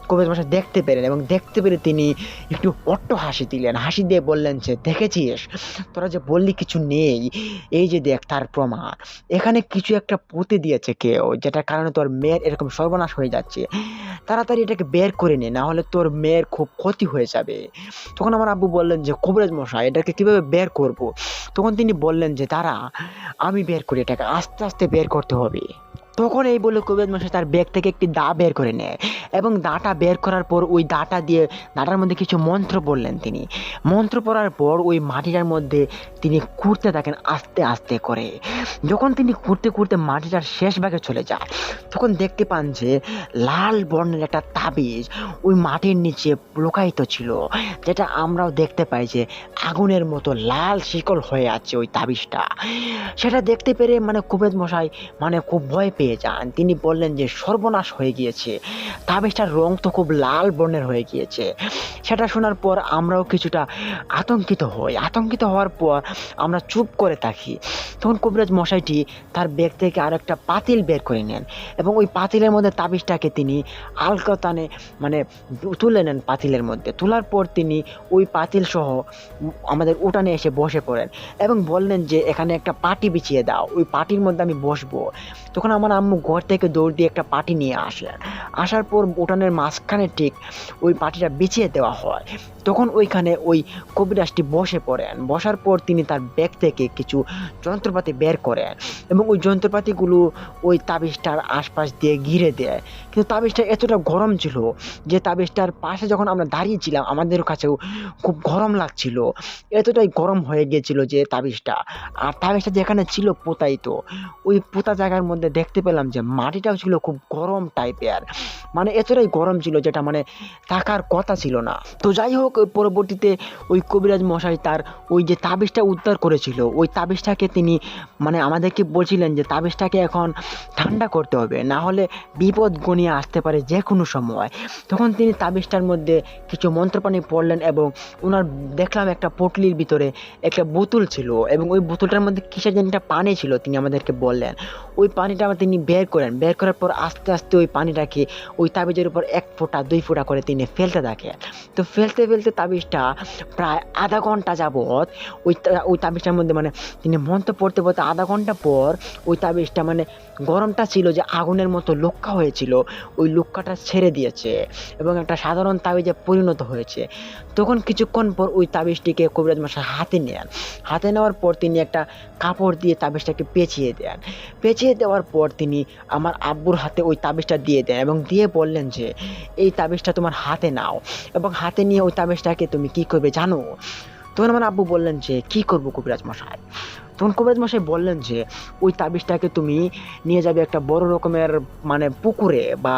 কবিরাজ মশাই দেখতে পেলেন এবং দেখতে পেরে তিনি একটু অট্ট হাসি দিলেন। হাসি দিয়ে বললেন যে, "দেখেছিস? তোরা যে বললি কিছু নেই, এই যে দেখ তার প্রমাণ। এখানে কিছু একটা পুঁতে দিয়েছে কেউ, যেটার কারণে তোর মেয়ের এরকম সর্বনাশ হয়ে যাচ্ছে। তাড়াতাড়ি এটাকে বের করে নে, না হলে তোর মেয়ের খুব ক্ষতি হয়ে যাবে।" তখন আমার আব্বু বললেন যে, "কবিরাজ মশাই, এটাকে কিভাবে বের করব?" তখন তিনি বললেন যে, "দাঁড়া, আমি বের করি এটাকে। আস্তে, আস্তে বের করতে হবে।" তখন এই বলে কবিরাজ মশাই তার ব্যাগ থেকে একটি দা বের করে নেয় এবং দাটা বের করার পর ওই দাটা দিয়ে দাটার মধ্যে কিছু মন্ত্র পড়লেন তিনি। মন্ত্র পড়ার পর ওই মাটিটার মধ্যে তিনি খুঁড়তে থাকেন আস্তে আস্তে করে। যখন তিনি খুঁড়তে খুঁড়তে মাটিটার শেষ ভাগে চলে যায় তখন দেখতে পান যে লাল বর্ণের একটা তাবিজ ওই মাটির নিচে লুকায়িত ছিল, যেটা আমরাও দেখতে পাই যে আগুনের মতো লাল শিকল হয়ে আছে ওই তাবিজটা। সেটা দেখতে পেরে কবিরাজ মশাই খুব ভয় পেয়ে যান। তিনি বললেন যে সর্বনাশ হয়ে গিয়েছে, তাবিজটার রং তো খুব লাল বর্ণের হয়ে গিয়েছে। সেটা শোনার পর আমরাও কিছুটা আতঙ্কিত হই। আতঙ্কিত হওয়ার পর আমরা চুপ করে থাকি। তখন কবিরাজ মশাইটি তার ব্যাগ থেকে আর একটা পাতিল বের করে নেন এবং ওই পাতিলের মধ্যে তাবিজটাকে তিনি আলকাতানে তুলে নেন। পাতিলের মধ্যে তোলার পর তিনি ওই পাতিল সহ আমাদের উঠানে এসে বসে পড়েন এবং বললেন যে এখানে একটা পাটি বিছিয়ে দাও, ওই পাটির মধ্যে আমি বসবো। তখন আমার আম্মু ঘর থেকে দৌড় দিয়ে একটা পাটি নিয়ে আসেন। আসার পর উঠানের মাঝখানে ঠিক ওই পাটিটা বিছিয়ে দেওয়া হয়। তখন ওইখানে ওই কবিরাজটি বসে পড়েন। বসার পর তিনি তার ব্যাগ থেকে কিছু যন্ত্রপাতি বের করেন এবং ওই যন্ত্রপাতিগুলো ওই তাবিজটার আশপাশ দিয়ে ঘিরে দেয়। কিন্তু তাবিজটা এতটা গরম ছিল যে তাবিজটার পাশে যখন আমরা দাঁড়িয়েছিলাম আমাদের কাছেও খুব গরম লাগছিল। এতটাই গরম হয়ে গিয়েছিল যে তাবিজটা। আর তাবিজটা যেখানে ছিল পোতাইত, ওই পোতা জায়গার মধ্যে দেখতে পেলাম যে মাটিটাও ছিল খুব গরম টাইপের। এতটাই গরম ছিল যেটা থাকার কথা ছিল না। তো যাই হোক, পরবর্তীতে ওই কবিরাজ মশাই তার ওই যে তাবিজটা উদ্ধার করেছিল ওই তাবিজটাকে তিনি আমাদেরকে বলছিলেন যে তাবিজটাকে এখন ঠান্ডা করতে হবে, না হলে বিপদ ঘনিয়ে আসতে পারে যে কোনো সময়। তখন তিনি তাবিজটার মধ্যে কিছু মন্ত্রপানি পড়লেন এবং ওনার দেখলাম একটা পটলির ভিতরে একটা বোতল ছিল এবং ওই বোতলটার মধ্যে কিসের যেন একটা পানি ছিল। তিনি আমাদেরকে বললেন ওই পানিটা তিনি বের করেন। বের করার পর আস্তে আস্তে ওই পানিটাকে ওই তাবিজের উপর 1 ফোঁটা 2 ফোঁটা করে তিনি ফেলতে থাকেন। তো ফেলতে ফেলতে তাবিজটা প্রায় আধা ঘন্টা যাবৎ ওই তাবিজটার মধ্যে তিনি মন্ত্র পড়তে পড়তে আধা ঘন্টা পর ওই তাবিজটা গরমটা ছিল যে আগুনের মতো লুক্কা হয়েছিল, ওই লুক্কাটা ছেড়ে দিয়েছে এবং একটা সাধারণ তাবিজে পরিণত হয়েছে। তখন কিছুক্ষণ পর ওই তাবিজটিকে কবিরাজ মশাই হাতে নেন। হাতে নেওয়ার পর তিনি একটা কাপড় দিয়ে তাবিজটাকে পেঁচিয়ে দেন। পেঁচিয়ে দেওয়ার পর তিনি আমার আব্বুর হাতে ওই তাবিজটা দিয়ে দেন এবং দিয়ে বললেন যে এই তাবিজটা তোমার হাতে নাও এবং হাতে নিয়ে ওই তাবিজটাকে তুমি কি করবে জানো? তখন আমার আব্বু বললেন যে কি করবো কবিরাজ মশাই? তখন কবিরাজ মশাই বললেন যে ওই তাবিজটাকে তুমি নিয়ে যাবে একটা বড় রকমের পুকুরে, বা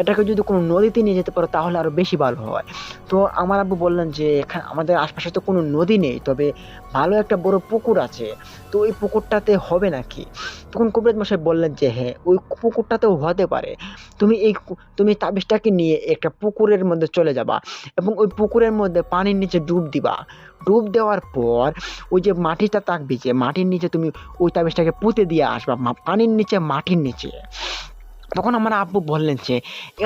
এটাকে যদি কোনো নদীতে নিয়ে যেতে পারো তাহলে আরো বেশি ভালো হয়। তো আমার আব্বু বললেন যে এখানে আমাদের আশপাশে তো কোনো নদী নেই, তবে ভালো একটা বড় পুকুর আছে, তো ওই পুকুরটাতে হবে নাকি? তখন কবিরাজ মশাই বললেন যে হ্যাঁ, ওই পুকুরটাতেও হতে পারে। তুমি তাবিজটাকে নিয়ে একটা পুকুরের মধ্যে চলে যাবা এবং ওই পুকুরের মধ্যে পানির নিচে ডুব দিবা। ডুব দেওয়ার পর ওই যে মাটিটা থাকবে, যে মাটির নিচে তুমি ওই তাবিজটাকে পুঁতে দিয়ে আসবা পানির নিচে, মাটির নিচে। তখন আমার আব্বু বললেন যে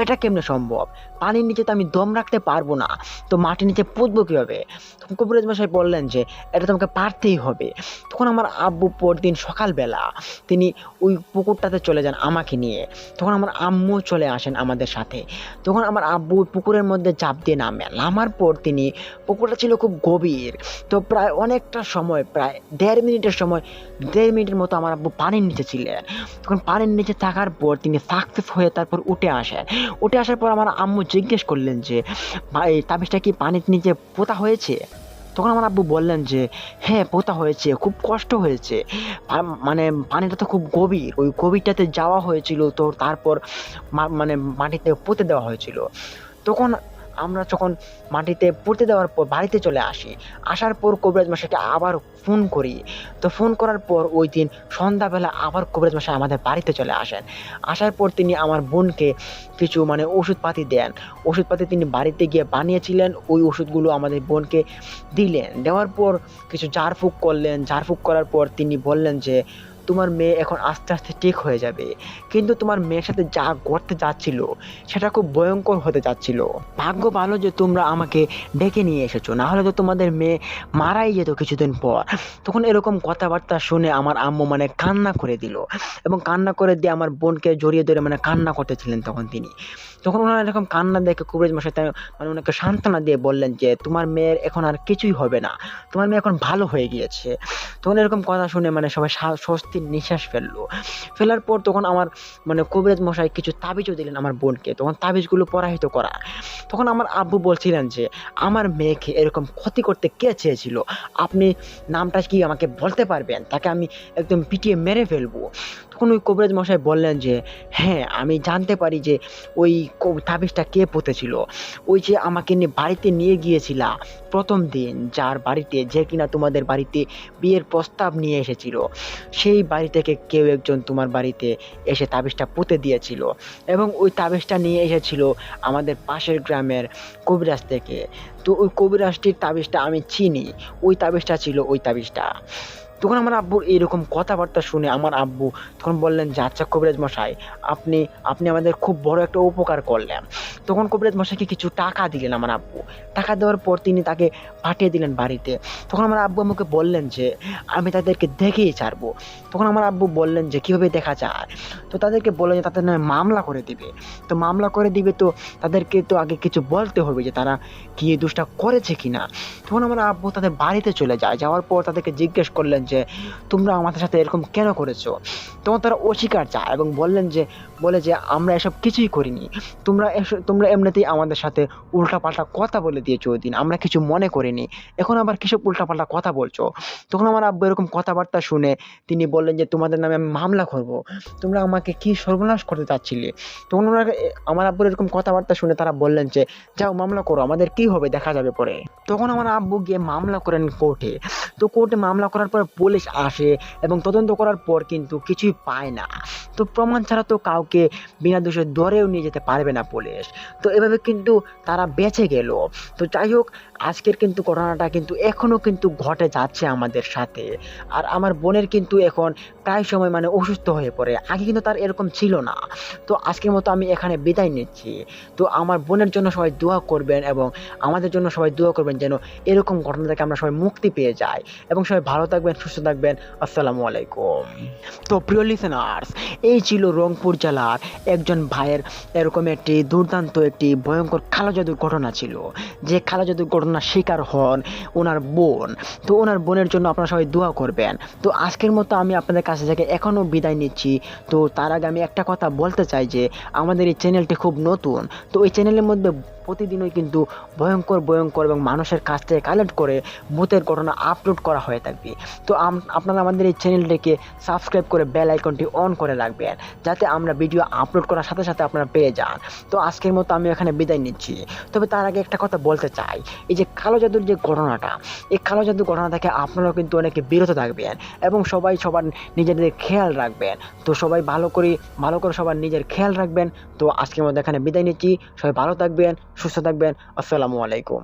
এটা কেমনে সম্ভব? পানির নিচে তো আমি দম রাখতে পারবো না, তো মাটির নিচে পুঁতবো কিভাবে? তখন কবিরাজ মশাই বললেন যে এটা তোমাকে পারতেই হবে। তখন আমার আব্বু পরদিন সকালবেলা তিনি ওই পুকুরটাতে চলে যান আমাকে নিয়ে। তখন আমার আম্মু চলে আসেন আমাদের সাথে। তখন আমার আব্বু পুকুরের মধ্যে ঝাঁপ দিয়ে নামেন। নামার পর তিনি, পুকুরটা ছিল খুব গভীর, তো প্রায় অনেকটা সময়, প্রায় 1.5 মিনিটের মতো আমার আব্বু পানির নিচে ছিলেন। তখন পানির নিচে থাকার পর তিনি সাকসেস হয়ে তারপর উঠে আসেন। উঠে আসার পর আমার আম্মু জিজ্ঞেস করলেন যে ভাই, তাবিজটা কি পানির নিচে পোতা হয়েছে? তখন আমার আব্বু বললেন যে হ্যাঁ, পোতা হয়েছে, খুব কষ্ট হয়েছে। পানিটা তো খুব গভীর, ওই গভীরটাতে যাওয়া হয়েছিল, তো তারপর মাটিতে পুঁতে দেওয়া হয়েছিল। তখন আমরা যখন মাটিতে পুঁতে দেওয়ার পর বাড়িতে চলে আসি। আসার পর কবিরাজ মশাইকে আবার ফোন করি। তো ফোন করার পর ওই দিন সন্ধ্যাবেলা আবার কবিরাজ মশাই আমাদের বাড়িতে চলে আসেন। আসার পর তিনি আমার বোনকে কিছু ওষুধপাতি দেন। ওষুধপাতি তিনি বাড়িতে গিয়ে বানিয়েছিলেন, ওই ওষুধগুলো আমাদের বোনকে দিলেন। দেওয়ার পর কিছু ঝাড়ফুঁক করলেন। ঝাড়ফুঁক করার পর তিনি বললেন যে তোমার মেয়ে এখন আস্তে আস্তে ঠিক হয়ে যাবে, কিন্তু তোমার মেয়ের সাথে যা ঘটতে যাচ্ছিল সেটা খুব ভয়ঙ্কর হতে যাচ্ছিল। ভাগ্য ভালো যে তোমরা আমাকে ডেকে নিয়ে এসেছো, না হলে তো তোমাদের মেয়ে মারাই যেত কিছুদিন পর। তখন এরকম কথাবার্তা শুনে আমার আম্মু কান্না করে দিল এবং কান্না করে দিয়ে আমার বোনকে জড়িয়ে ধরে কান্না করতেছিলেন তখন তিনি। তখন ওনারা এরকম কান্না দেখে কবিরাজ মশাই ওনাকে সান্ত্বনা দিয়ে বললেন যে তোমার মেয়ের এখন আর কিছুই হবে না, তোমার মেয়ে এখন ভালো হয়ে গিয়েছে। তখন এরকম কথা শুনে সবাই স্বস্তি নিঃশ্বাস ফেলার পর তখন আমার মানে কবিরাজ মশাই কিছু তাবিজও দিলেন আমার বোনকে, তখন তাবিজগুলো পরাহিত করা। তখন আমার আব্বু বলছিলেন যে আমার মেয়েকে এরকম ক্ষতি করতে কে চেয়েছিল, আপনি নামটা কি আমাকে বলতে পারবেন, তাকে আমি একদম পিটিয়ে মেরে ফেলবো। তখন ওই কবিরাজ মশাই বললেন যে হ্যাঁ আমি জানতে পারি যে ওই তাবিজটা কে পুঁতেছিল, ওই যে আমাকে নিয়ে বাড়িতে নিয়ে গিয়েছিলা প্রথম দিন, যার বাড়িতে, যে কিনা তোমাদের বাড়িতে বিয়ের প্রস্তাব নিয়ে এসেছিল, সেই বাড়ি থেকে কেউ একজন তোমার বাড়িতে এসে তাবিজটা পুঁতে দিয়েছিল এবং ওই তাবিজটা নিয়ে এসেছিল আমাদের পাশের গ্রামের কবিরাজ থেকে। তো ওই কবিরাজটির তাবিজটা আমি চিনি, ওই তাবিজটা ছিল ওই তাবিজটা। তখন আমার আব্বুর এরকম কথাবার্তা শুনে আমার আব্বু তখন বললেন যে আচ্ছা কবিরাজ মশাই, আপনি আপনি আমাদের খুব বড় একটা উপকার করলেন। তখন কবিরাজ মশাইকে কিছু টাকা দিলেন আমার আব্বু। টাকা দেওয়ার পর তিনি তাকে পাঠিয়ে দিলেন বাড়িতে। তখন আমার আব্বু আমাকে বললেন যে আমি তাদেরকে দেখেই ছাড়বো। তখন আমার আব্বু বললেন যে কীভাবে দেখা যায়, তো তাদেরকে বললেন যে তাদের নামে মামলা করে দিবে। তো মামলা করে দিবে, তো তাদেরকে তো আগে কিছু বলতে হবে যে তারা কি এই দোষটা করেছে কিনা। তখন আমার আব্বু তাদের বাড়িতে চলে যায়, যাওয়ার পর তাদেরকে জিজ্ঞেস করলেন যে তোমরা আমাদের সাথে এরকম কেন করেছো। তখন তারা অস্বীকার চায় এবং বলে যে আমরা এসব কিছুই করিনি, তোমরা এমনিতেই আমাদের সাথে উল্টাপাল্টা কথা বলে দিয়েছো ওই দিন, আমরা কিছু মনে করিনি, এখন আবার কিসব উল্টাপাল্টা কথা বলছো। তখন আমার আব্বু এরকম কথাবার্তা শুনে তিনি বললেন যে তোমাদের নামে আমি মামলা করব, তোমরা আমাকে কি সর্বনাশ করতে চাচ্ছিলে। তখন আমার আব্বুর এরকম কথাবার্তা শুনে তারা বললেন যে যাও মামলা করো, আমাদের কি হবে দেখা যাবে পরে। তখন আমার আব্বু গিয়ে মামলা করেন কোর্টে। তো কোর্টে মামলা করার পর পুলিশ আসে এবং তদন্ত করার পর কিন্তু কিছুই পায় না। তো প্রমাণ ছাড়া তো কাউকে বিনা দোষে ধরেও নিয়ে যেতে পারবে না পুলিশ। তো এভাবে কিন্তু তারা বেঁচে গেল। তো যাই হোক, আজকের কিন্তু ঘটনাটা কিন্তু এখনো কিন্তু ঘটে যাচ্ছে আমাদের সাথে। আর আমার বোনের কিন্তু এখন প্রায় সময় মানে অসুস্থ হয়ে পড়ে, আগে কিন্তু তার এরকম ছিল না। তো আজকের মতো আমি এখানে বিদায় নিচ্ছি। তো আমার বোনের জন্য সবাই দোয়া করবেন এবং আমাদের জন্য সবাই দোয়া করবেন যেন এরকম ঘটনা থেকে আমরা সবাই মুক্তি পেয়ে যাই এবং সবাই ভালো থাকবেন, সুস্থ থাকবেন। আসসালামু আলাইকুম। তো প্রিয় লিসেনার্স, এই ছিল রংপুর জেলার একজন ভাইয়ের এরকম একটি দুর্দান্ত একটি ভয়ঙ্কর কালো জাদুর ঘটনা ছিল, যে কালো জাদুর ঘটনার শিকার হন ওনার বোন। তো ওনার বোনের জন্য আপনারা সবাই দোয়া করবেন। তো আজকের মতো আমি আপনাদের কাছে থেকে এখনও বিদায় নিচ্ছি। তো তার আগে আমি একটা কথা বলতে চাই যে আমাদের এই চ্যানেলটি খুব নতুন। তো এই চ্যানেলের মধ্যে প্রতিদিনই কিন্তু ভয়ঙ্কর এবং মানুষের কাছ থেকে কালেক্ট করে ভূতের ঘটনা আপলোড করা হয়ে থাকবে। তো আপনারা আমাদের এই চ্যানেলটিকে সাবস্ক্রাইব করে বেল আইকনটি অন করে রাখবেন, যাতে আমরা ভিডিও আপলোড করার সাথে সাথে আপনারা পেয়ে যান। তো আজকের মতো আমি এখানে বিদায় নিচ্ছি। তবে তার আগে একটা কথা বলতে চাই, এই যে কালো জাদুর যে ঘটনাটা, এই কালো জাদুর ঘটনা থেকে আপনারাও কিন্তু অনেকে বিরত থাকবেন এবং সবাই সবার নিজেদের খেয়াল রাখবেন। তো সবাই ভালো করে সবার নিজের খেয়াল রাখবেন। তো আজকের মতো এখানে বিদায় নিচ্ছি। সবাই ভালো থাকবেন, সুস্থ থাকবেন। আসসালামু আলাইকুম।